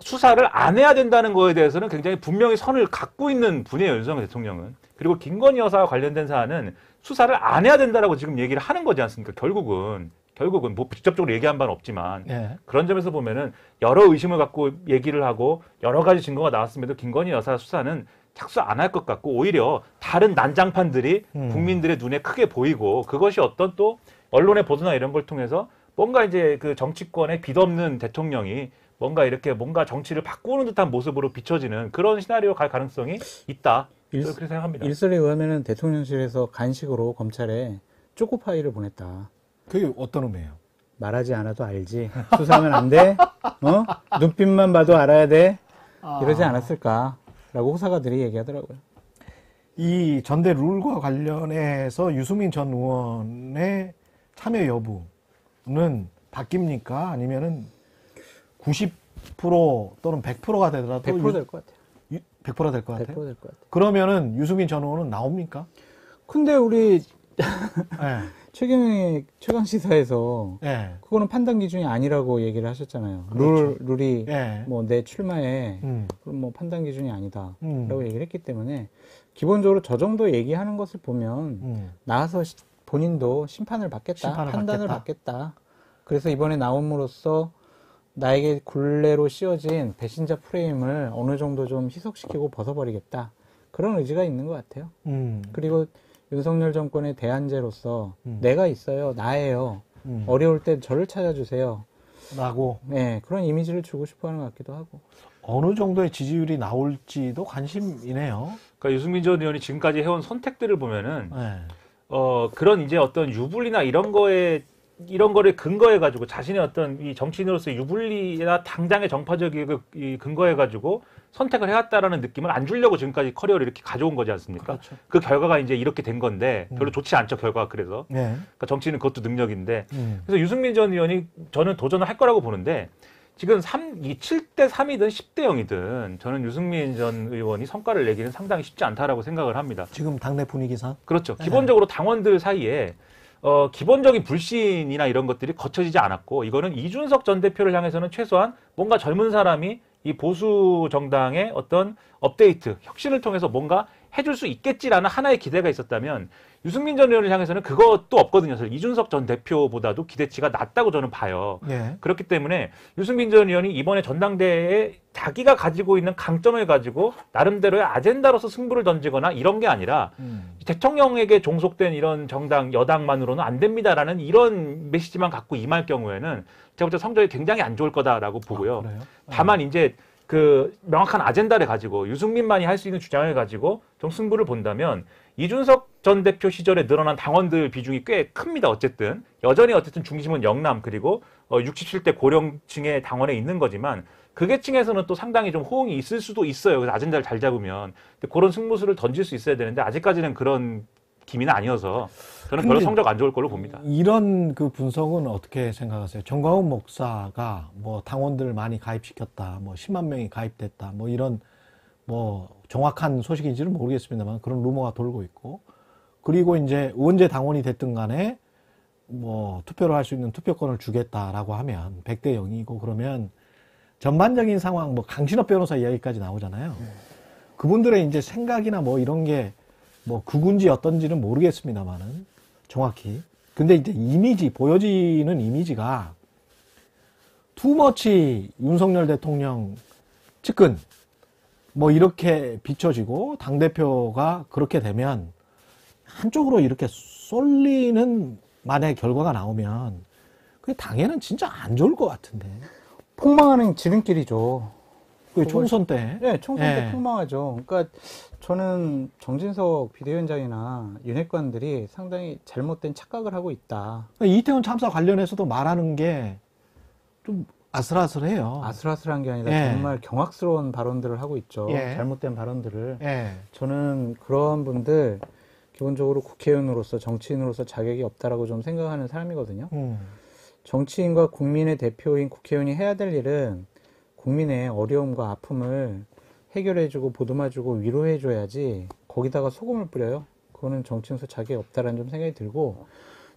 수사를 안 해야 된다는 거에 대해서는 굉장히 분명히 선을 갖고 있는 분이에요, 윤석열 대통령은. 그리고 김건희 여사와 관련된 사안은 수사를 안 해야 된다라고 지금 얘기를 하는 거지 않습니까? 결국은 뭐 직접적으로 얘기한 바는 없지만 네. 그런 점에서 보면은 여러 의심을 갖고 얘기를 하고 여러 가지 증거가 나왔음에도 김건희 여사 수사는 착수 안 할 것 같고 오히려 다른 난장판들이 국민들의 눈에 크게 보이고 그것이 어떤 또 언론의 보도나 이런 걸 통해서 뭔가 이제 그 정치권의 빚없는 대통령이 뭔가 정치를 바꾸는 듯한 모습으로 비춰지는 그런 시나리오 갈 가능성이 있다. 그렇게 생각합니다. 일설에 의하면은 대통령실에서 간식으로 검찰에 초코파이를 보냈다. 그게 어떤 의미예요? 말하지 않아도 알지. 수사하면 안 돼. 눈빛만 봐도 알아야 돼. 이러지 않았을까라고 호사가들이 얘기하더라고요. 이 전대 룰과 관련해서 유승민 전 의원의 참여 여부는 바뀝니까? 아니면은 90% 또는 100%가 되더라도 100% 될 것 같아요. 100%가 될 것 100% 같아요. 될 것 같아요. 그러면은 유승민 전 의원은 나옵니까? 근데 우리 네. 최강 시사에서 네. 그거는 판단 기준이 아니라고 얘기를 하셨잖아요. 그렇죠. 룰이 네. 뭐 내 출마에 음. 그럼 뭐 판단 기준이 아니다라고 음. 얘기를 했기 때문에 기본적으로 저 정도 얘기하는 것을 보면 나와서 본인도 심판을 받겠다, 심판을 판단을 받겠다. 그래서 이번에 나옴으로써 나에게 굴레로 씌워진 배신자 프레임을 어느 정도 좀 희석시키고 벗어버리겠다. 그런 의지가 있는 것 같아요. 그리고 윤석열 정권의 대안제로서 내가 있어요. 나예요. 어려울 때 저를 찾아주세요. 라고 네, 그런 이미지를 주고 싶어 하는 것 같기도 하고. 어느 정도의 지지율이 나올지도 관심이네요. 그러니까 유승민 전 의원이 지금까지 해온 선택들을 보면은 네. 그런 이제 어떤 유불리나 이런 거를 근거해 가지고 자신의 어떤 이 정치인으로서의 유불리나 당장의 정파적 이익을 근거해 가지고 선택을 해왔다라는 느낌을 안 주려고 지금까지 커리어를 이렇게 가져온 거지 않습니까? 그렇죠. 그 결과가 이제 이렇게 된 건데 별로 좋지 않죠, 결과가. 그래서 네. 그러니까 정치인은 그것도 능력인데 그래서 유승민 전 의원이 저는 도전을 할 거라고 보는데 지금 이 7대 3이든 10대 0이든 저는 유승민 전 의원이 성과를 내기는 상당히 쉽지 않다라고 생각을 합니다. 지금 당내 분위기상 그렇죠. 기본적으로 당원들 사이에 기본적인 불신이나 이런 것들이 거쳐지지 않았고 이거는 이준석 전 대표를 향해서는 최소한 뭔가 젊은 사람이 이 보수 정당의 어떤 업데이트, 혁신을 통해서 뭔가 해줄 수 있겠지라는 하나의 기대가 있었다면 유승민 전 의원을 향해서는 그것도 없거든요. 사실 이준석 전 대표보다도 기대치가 낮다고 저는 봐요. 예. 그렇기 때문에 유승민 전 의원이 이번에 전당대회에 자기가 가지고 있는 강점을 가지고 나름대로의 아젠다로서 승부를 던지거나 이런 게 아니라 대통령에게 종속된 이런 정당, 여당만으로는 안 됩니다라는 이런 메시지만 갖고 임할 경우에는 제가 볼 때 성적이 굉장히 안 좋을 거다라고 보고요. 아, 그래요? 다만 이제 그 명확한 아젠다를 가지고 유승민만이 할 수 있는 주장을 가지고 좀 승부를 본다면 이준석 전 대표 시절에 늘어난 당원들 비중이 꽤 큽니다. 어쨌든 여전히 중심은 영남 그리고 67대 고령층의 당원에 있는 거지만 그 계층에서는 또 상당히 좀 호응이 있을 수도 있어요. 그래서 아젠다를 잘 잡으면 근데 그런 승부수를 던질 수 있어야 되는데 아직까지는 그런 기미는 아니어서 저는 별로 성적 안 좋을 걸로 봅니다. 이런 그 분석은 어떻게 생각하세요? 정광훈 목사가 뭐 당원들 많이 가입시켰다, 뭐 10만 명이 가입됐다, 뭐 이런 뭐 정확한 소식인지는 모르겠습니다만 그런 루머가 돌고 있고, 그리고 이제 언제 당원이 됐든 간에 뭐 투표를 할 수 있는 투표권을 주겠다라고 하면 100대 0이고 그러면 전반적인 상황, 뭐 강신업 변호사 이야기까지 나오잖아요. 그분들의 이제 생각이나 뭐 이런 게 뭐 극운지 어떤지는 모르겠습니다만은 정확히. 근데 이제 이미지, 보여지는 이미지가 투머치 윤석열 대통령 측근 뭐 이렇게 비춰지고 당대표가 그렇게 되면 한쪽으로 이렇게 쏠리는 만약에 결과가 나오면 그게 당에는 진짜 안 좋을 것 같은데. 폭망하는 지름길이죠. 그 총선 때. 네, 총선 때 예. 폭망하죠. 그러니까 저는 정진석 비대위원장이나 윤핵관들이 상당히 잘못된 착각을 하고 있다. 이태원 참사 관련해서도 말하는 게 좀 아슬아슬해요. 아슬아슬한 게 아니라 예. 정말 경악스러운 발언들을 하고 있죠. 예. 잘못된 발언들을. 예. 저는 그런 분들 기본적으로 국회의원으로서 정치인으로서 자격이 없다라고 좀 생각하는 사람이거든요. 정치인과 국민의 대표인 국회의원이 해야 될 일은 국민의 어려움과 아픔을 해결해주고 보듬어주고 위로해줘야지 거기다가 소금을 뿌려요. 그거는 정치인으로서 자격이 없다라는 좀 생각이 들고,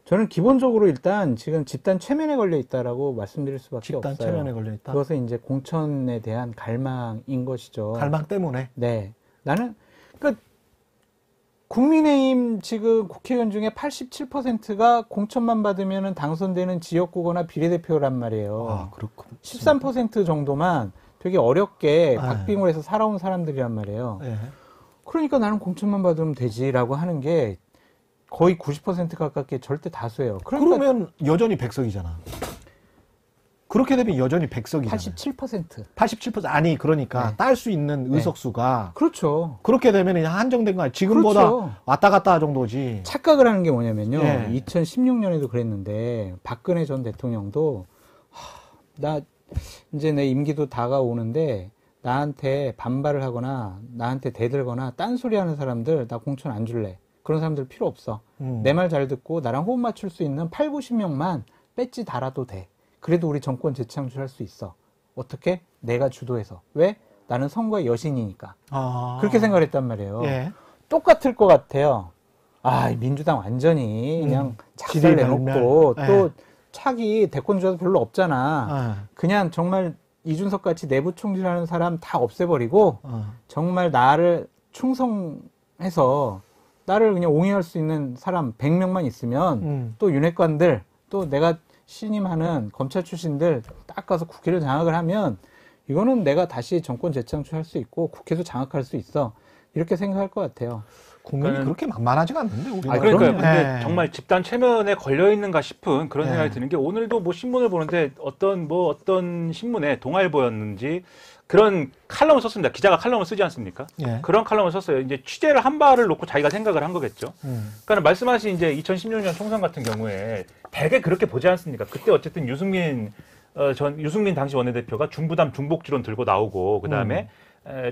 저는 기본적으로 일단 지금 집단 최면에 걸려 있다라고 말씀드릴 수밖에 집단 없어요. 체면에 걸려 있다. 그것은 이제 공천에 대한 갈망인 것이죠. 갈망 때문에. 네. 나는, 그러니까 국민의힘 지금 국회의원 중에 87%가 공천만 받으면 당선되는 지역구거나 비례대표란 말이에요. 아, 그렇군. 13% 정도만 되게 어렵게 네. 박빙을 해서 살아온 사람들이란 말이에요. 예. 그러니까 나는 공천만 받으면 되지라고 하는 게 거의 90% 가깝게 절대 다수예요. 그러니까 그러면 여전히 100석이잖아. 그렇게 되면 여전히 100석이잖아. 87%. 87%. 아니, 그러니까 네. 딸 수 있는 의석수가 그렇죠. 그렇게 되면 그냥 한정된 거 아니야. 지금보다 그렇죠. 왔다 갔다 정도지. 착각을 하는 게 뭐냐면요. 예. 2016년에도 그랬는데 박근혜 전 대통령도 나 이제 내 임기도 다가오는데 나한테 반발을 하거나 나한테 대들거나 딴소리 하는 사람들 나 공천 안 줄래. 그런 사람들 필요 없어. 내 말 잘 듣고 나랑 호흡 맞출 수 있는 8, 90명만 배지 달아도 돼. 그래도 우리 정권 재창출할 수 있어. 어떻게? 내가 주도해서. 왜? 나는 선거의 여신이니까. 아. 그렇게 생각을 했단 말이에요. 예. 똑같을 것 같아요. 아, 민주당 완전히 그냥 작살 질이 내놓고 멸멸. 또 차기 대권 주자도 별로 없잖아. 아. 그냥 정말 이준석 같이 내부 총질하는 사람 다 없애버리고 정말 나를 충성해서 나를 그냥 옹호할 수 있는 사람 100명만 있으면 또 윤핵관들 또 내가 신임하는 검찰 출신들 딱 가서 국회를 장악을 하면 이거는 내가 다시 정권 재창출할 수 있고 국회도 장악할 수 있어. 이렇게 생각할 것 같아요. 국민이 그러니까는- 그렇게 만만하지가 않는데 우리. 아, 그러니까요. 그럼요. 근데 네. 정말 집단 최면에 걸려 있는가 싶은 그런 네. 생각이 드는 게 오늘도 뭐 신문을 보는데 어떤 신문에 동아일보였는지 그런 칼럼을 썼습니다. 기자가 칼럼을 쓰지 않습니까? 예. 그런 칼럼을 썼어요. 이제 취재를 한 바를 놓고 자기가 생각을 한 거겠죠. 그러니까 말씀하신 이제 2016년 총선 같은 경우에 대개 그렇게 보지 않습니까? 그때 어쨌든 유승민 당시 원내대표가 중부담 중복지론 들고 나오고 그다음에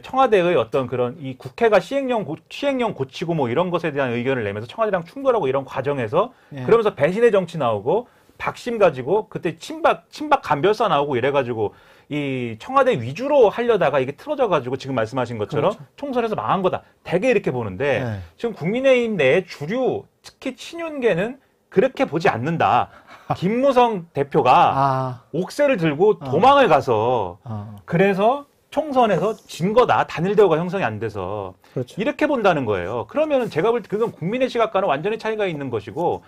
청와대의 어떤 그런 이 국회가 시행령 고치고 뭐 이런 것에 대한 의견을 내면서 청와대랑 충돌하고 이런 과정에서 예. 그러면서 배신의 정치 나오고 박심 가지고 그때 친박 간별사 나오고 이래가지고 이 청와대 위주로 하려다가 이게 틀어져 가지고 지금 말씀하신 것처럼 그렇죠. 총선에서 망한 거다. 대개 이렇게 보는데 예. 지금 국민의힘 내 주류 특히 친윤계는 그렇게 보지 않는다. 김무성 대표가 아. 옥새를 들고 도망을 가서 그래서 총선에서 진 거다. 단일 대우가 형성이 안 돼서 그렇죠. 이렇게 본다는 거예요. 그러면은 제가 볼 때 그건 국민의 시각과는 완전히 차이가 있는 것이고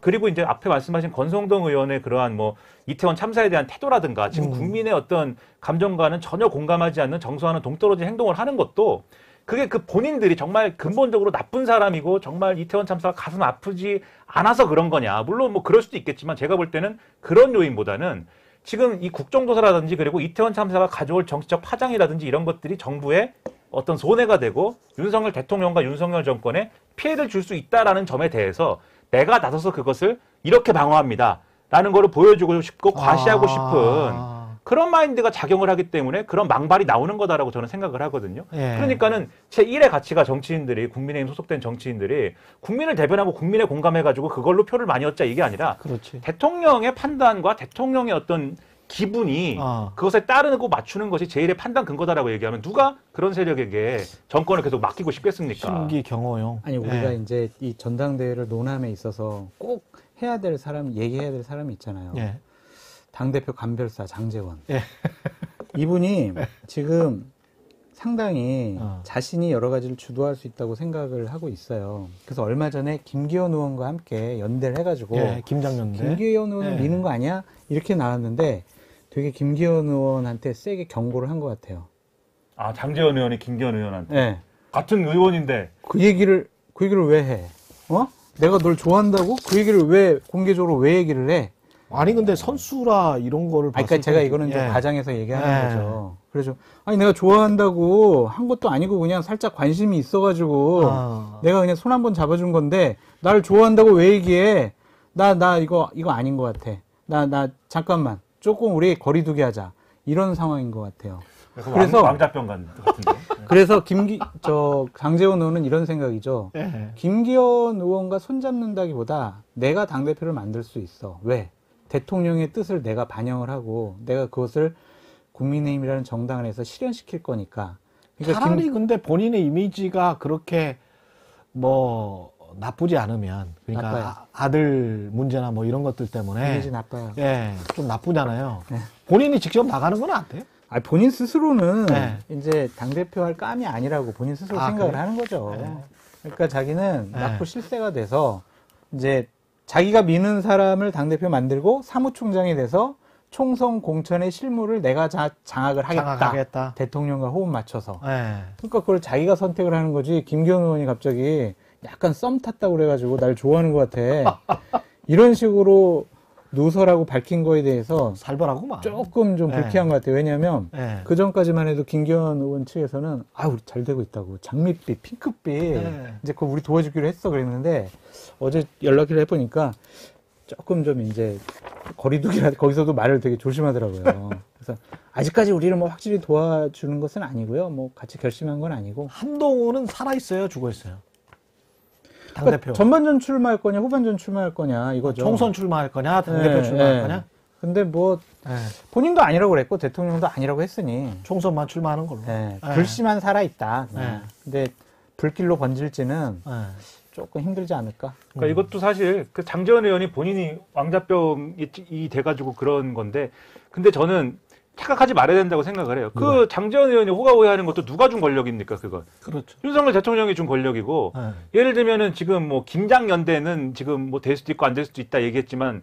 그리고 이제 앞에 말씀하신 권성동 의원의 그러한 뭐 이태원 참사에 대한 태도라든가 지금 국민의 어떤 감정과는 전혀 공감하지 않는 정서와는 동떨어진 행동을 하는 것도 그게 그 본인들이 정말 근본적으로 나쁜 사람이고 정말 이태원 참사가 가슴 아프지 않아서 그런 거냐. 물론 뭐 그럴 수도 있겠지만 제가 볼 때는 그런 요인보다는 지금 이 국정조사라든지 그리고 이태원 참사가 가져올 정치적 파장이라든지 이런 것들이 정부에 어떤 손해가 되고 윤석열 대통령과 윤석열 정권에 피해를 줄 수 있다라는 점에 대해서 내가 나서서 그것을 이렇게 방어합니다. 라는 거를 보여주고 싶고 과시하고 싶은 그런 마인드가 작용을 하기 때문에 그런 망발이 나오는 거다라고 저는 생각을 하거든요. 예. 그러니까는 제1의 가치가 정치인들이 국민의힘 소속된 정치인들이 국민을 대변하고 국민에 공감해가지고 그걸로 표를 많이 얻자 이게 아니라 그렇지. 대통령의 판단과 대통령의 어떤 기분이 그것에 따르고 맞추는 것이 제1의 판단 근거다라고 얘기하면 누가 그런 세력에게 정권을 계속 맡기고 싶겠습니까? 심기 경호용. 아니 우리가 예. 이제 이 전당대회를 논함에 있어서 꼭 해야 될 사람, 얘기해야 될 사람이 있잖아요. 예. 당대표 간별사 장제원. 예. 이분이 지금 상당히 어. 자신이 여러 가지를 주도할 수 있다고 생각을 하고 있어요. 그래서 얼마 전에 김기현 의원과 함께 연대를 해가지고 예. 김장년대. 김기현 의원을 예. 미는 거 아니야? 이렇게 나왔는데 되게 김기현 의원한테 세게 경고를 한 것 같아요. 아, 장제원 의원이 김기현 의원한테 네. 같은 의원인데 그 얘기를 왜 해? 어? 내가 널 좋아한다고? 그 얘기를 왜 공개적으로 왜 얘기를 해? 아니 근데 선수라 이런 거를 아니, 봤을 그러니까 제가 때- 이거는 좀 예. 과장해서 얘기하는 예. 거죠. 그래서 아니 내가 좋아한다고 한 것도 아니고 그냥 살짝 관심이 있어가지고 아. 내가 그냥 손 한번 잡아준 건데 나를 좋아한다고 왜 얘기해? 나 이거 아닌 것 같아. 나 잠깐만 조금 우리 거리두기 하자 이런 상황인 것 같아요. 그래서- 왕자병 같은데. 그래서 장재원 의원은 이런 생각이죠. 예. 김기현 의원과 손잡는다기보다 내가 당대표를 만들 수 있어. 왜? 대통령의 뜻을 내가 반영을 하고 내가 그것을 국민의힘이라는 정당 안에서 실현시킬 거니까. 그러니까 차라리 근데 본인의 이미지가 그렇게 뭐 나쁘지 않으면 그러니까 나빠요. 아들 문제나 뭐 이런 것들 때문에 이미지 나빠요. 예, 좀 나쁘잖아요. 네. 본인이 직접 나가는 건 안 돼요? 아니, 본인 스스로는 네. 이제 당대표 할 감이 아니라고 본인 스스로 아, 생각을 그래요? 하는 거죠. 네. 그러니까 자기는 네. 낳고 실세가 돼서 이제 자기가 미는 사람을 당대표 만들고 사무총장이 돼서 총선 공천의 실무를 내가 장악을 하겠다. 장악하겠다. 대통령과 호흡 맞춰서. 예. 그러니까 그걸 자기가 선택을 하는 거지. 김기현 의원이 갑자기 약간 썸 탔다고 그래가지고 날 좋아하는 것 같아. 이런 식으로 누설하고 밝힌 거에 대해서 살벌하구만. 조금 좀 네. 불쾌한 것 같아요. 왜냐하면 예. 그 전까지만 해도 김기현 의원 측에서는 우리 잘 되고 있다고 장밋빛, 핑크빛 네. 이제 그거 우리 도와주기로 했어 그랬는데 어제 연락을 해보니까 조금 좀 이제 거리두기라 거기서도 말을 되게 조심하더라고요. 그래서 아직까지 우리를 뭐 확실히 도와주는 것은 아니고요. 뭐 같이 결심한 건 아니고. 한동훈은 살아있어요, 죽어있어요? 그러니까 당대표. 전반전 출마할 거냐, 후반전 출마할 거냐 이거죠. 총선 출마할 거냐, 당대표 예, 출마할 예. 거냐? 근데 뭐 예. 본인도 아니라고 그랬고 대통령도 아니라고 했으니 총선만 출마하는 걸로. 예, 예. 불씨만 살아 있다. 예. 근데 불길로 번질지는 예. 조금 힘들지 않을까. 그러니까 이것도 사실 그 장재원 의원이 본인이 왕자병이 돼가지고 그런 건데, 근데 저는 착각하지 말아야 된다고 생각을 해요. 그 장재원 의원이 호가호위하는 것도 누가 준 권력입니까, 그건? 그렇죠. 윤석열 대통령이 준 권력이고, 예. 예를 들면은 지금 뭐 김장연대는 지금 뭐 될 수도 있고 안 될 수도 있다 얘기했지만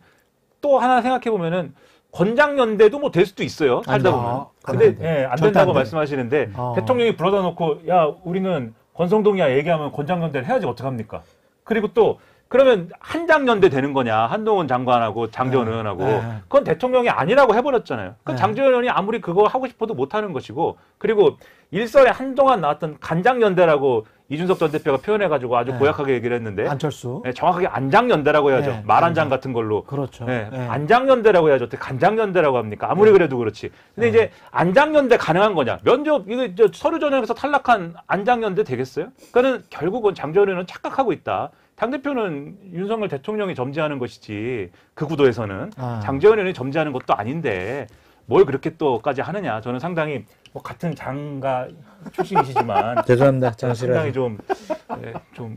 또 하나 생각해 보면은 권장연대도 뭐 될 수도 있어요. 살다 안 돼. 보면. 안 근데 돼. 예, 안 절대 된다고 안 돼. 말씀하시는데 어. 대통령이 불러다 놓고 야 우리는 권성동이야 얘기하면 권장연대를 해야지 어떡합니까? 그리고 또 그러면 한장연대 되는 거냐? 한동훈 장관하고 장재원 의원하고 그건 대통령이 아니라고 해버렸잖아요. 그 장재원 의원이 아무리 그거 하고 싶어도 못하는 것이고 그리고 일설에 한동안 나왔던 간장연대라고 이준석 전 대표가 표현해가지고 아주 고약하게 얘기를 했는데 안철수. 네, 정확하게 안장연대라고 해야죠. 네, 말 한 장 같은 걸로. 그렇죠. 네, 네. 안장연대라고 해야죠. 어떻게 간장연대라고 합니까? 아무리 그래도 그렇지. 근데 이제 안장연대 가능한 거냐? 면접 이거 서류 전형에서 탈락한 안장연대 되겠어요? 그러니까는 결국은 장재원 의원은 착각하고 있다. 당대표는 윤석열 대통령이 점지하는 것이지 그 구도에서는 장재원 의원이 점지하는 것도 아닌데 뭘 그렇게 또까지 하느냐. 저는 상당히 뭐 같은 장가 출신이시지만 죄송합니다. 상당히 좀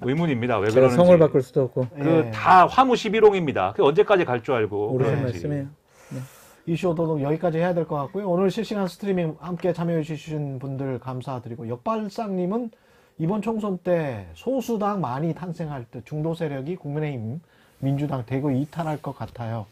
의문입니다. 왜 그러는지. 성을 바꿀 수도 없고. 그 다 화무 11홍입니다. 그 언제까지 갈 줄 알고 옳으신 그러는지. 말씀이에요. 이슈 오도독 여기까지 해야 될 것 같고요. 오늘 실시간 스트리밍 함께 참여해 주신 분들 감사드리고 역발상님은 이번 총선 때 소수당 많이 탄생할 때 중도 세력이 국민의힘, 민주당 대거 이탈할 것 같아요.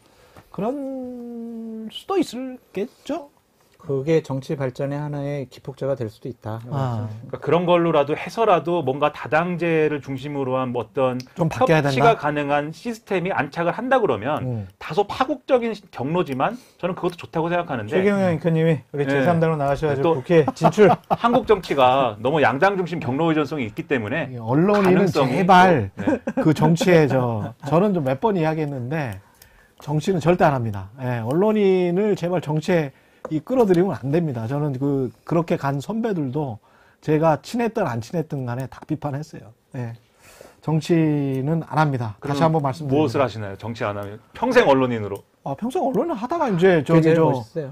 그런 수도 있겠죠? 그게 정치 발전의 하나의 기폭제가 될 수도 있다. 그러니까 그런 걸로라도 해서라도 뭔가 다당제를 중심으로 한 어떤 좀 바뀌어야 협치가 된다? 가능한 시스템이 안착을 한다 그러면 다소 파국적인 경로지만 저는 그것도 좋다고 생각하는데 최경영 앵커님이 여기 네. 제3당으로 나가셔가지고 또 국회 진출. 한국 정치가 너무 양당 중심 경로 의존성이 있기 때문에 언론인은 가능성이 제발 또, 네. 그 정치에 저는 좀 몇 번 이야기했는데 정치는 절대 안 합니다. 예, 언론인을 제발 정치에 끌어들이면 안 됩니다. 저는 그렇게 간 선배들도 제가 친했든 안 친했든 간에 다 비판했어요. 예. 정치는 안 합니다. 다시 한번 말씀드립니다. 무엇을 하시나요? 정치 안 하면 평생 언론인으로. 평생 언론을 하다가 이제 그게 제일 멋있어요.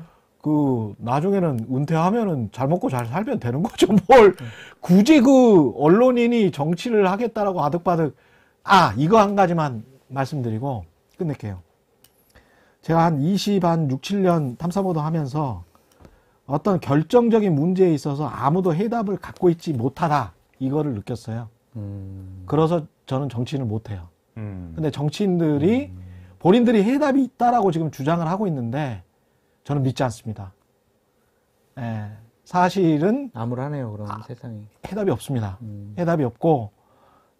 나중에는 은퇴하면은 잘 먹고 잘 살면 되는 거죠. 뭘 굳이 언론인이 정치를 하겠다라고 아득바득. 이거 한 가지만 말씀드리고 끝낼게요. 제가 한 6, 7년 탐사보도 하면서 어떤 결정적인 문제에 있어서 아무도 해답을 갖고 있지 못하다. 이거를 느꼈어요. 그래서 저는 정치인을 못해요. 근데 정치인들이 본인들이 해답이 있다라고 지금 주장을 하고 있는데 저는 믿지 않습니다. 예, 사실은 암울하네요, 그런 세상이. 해답이 없습니다. 해답이 없고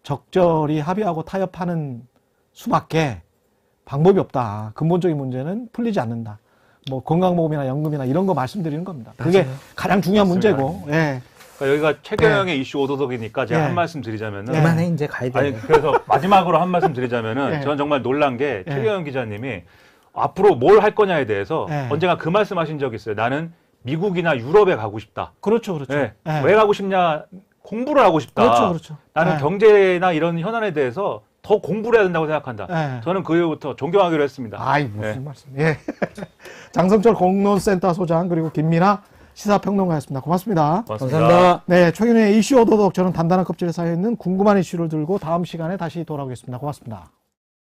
적절히 합의하고 타협하는 수밖에 방법이 없다. 근본적인 문제는 풀리지 않는다. 뭐 건강보험이나 연금이나 이런 거 말씀드리는 겁니다. 그게 맞아요. 가장 중요한 맞습니다. 문제고. 예. 그러니까 여기가 최경영의 이슈 오도독이니까 제가 예. 한 말씀 드리자면은 그만해 이제 가야 돼. 아니 그래서 마지막으로 한 말씀 드리자면은 예. 저는 정말 놀란 게 예. 최경영 기자님이 앞으로 뭘 할 거냐에 대해서 예. 언젠가 그 말씀하신 적이 있어요. 나는 미국이나 유럽에 가고 싶다. 그렇죠. 그렇죠. 예. 예. 왜 가고 싶냐? 공부를 하고 싶다. 그렇죠. 그렇죠. 나는 예. 경제나 이런 현안에 대해서 더 공부를 해야 된다고 생각한다. 예. 저는 그 이후부터 존경하기로 했습니다. 무슨 말씀. 예. 장성철 공론센터 소장 그리고 김민아 시사평론가였습니다. 고맙습니다. 감사합니다. 네, 최근의 이슈 오도독 저는 단단한 껍질에 쌓여있는 궁금한 이슈를 들고 다음 시간에 다시 돌아오겠습니다. 고맙습니다.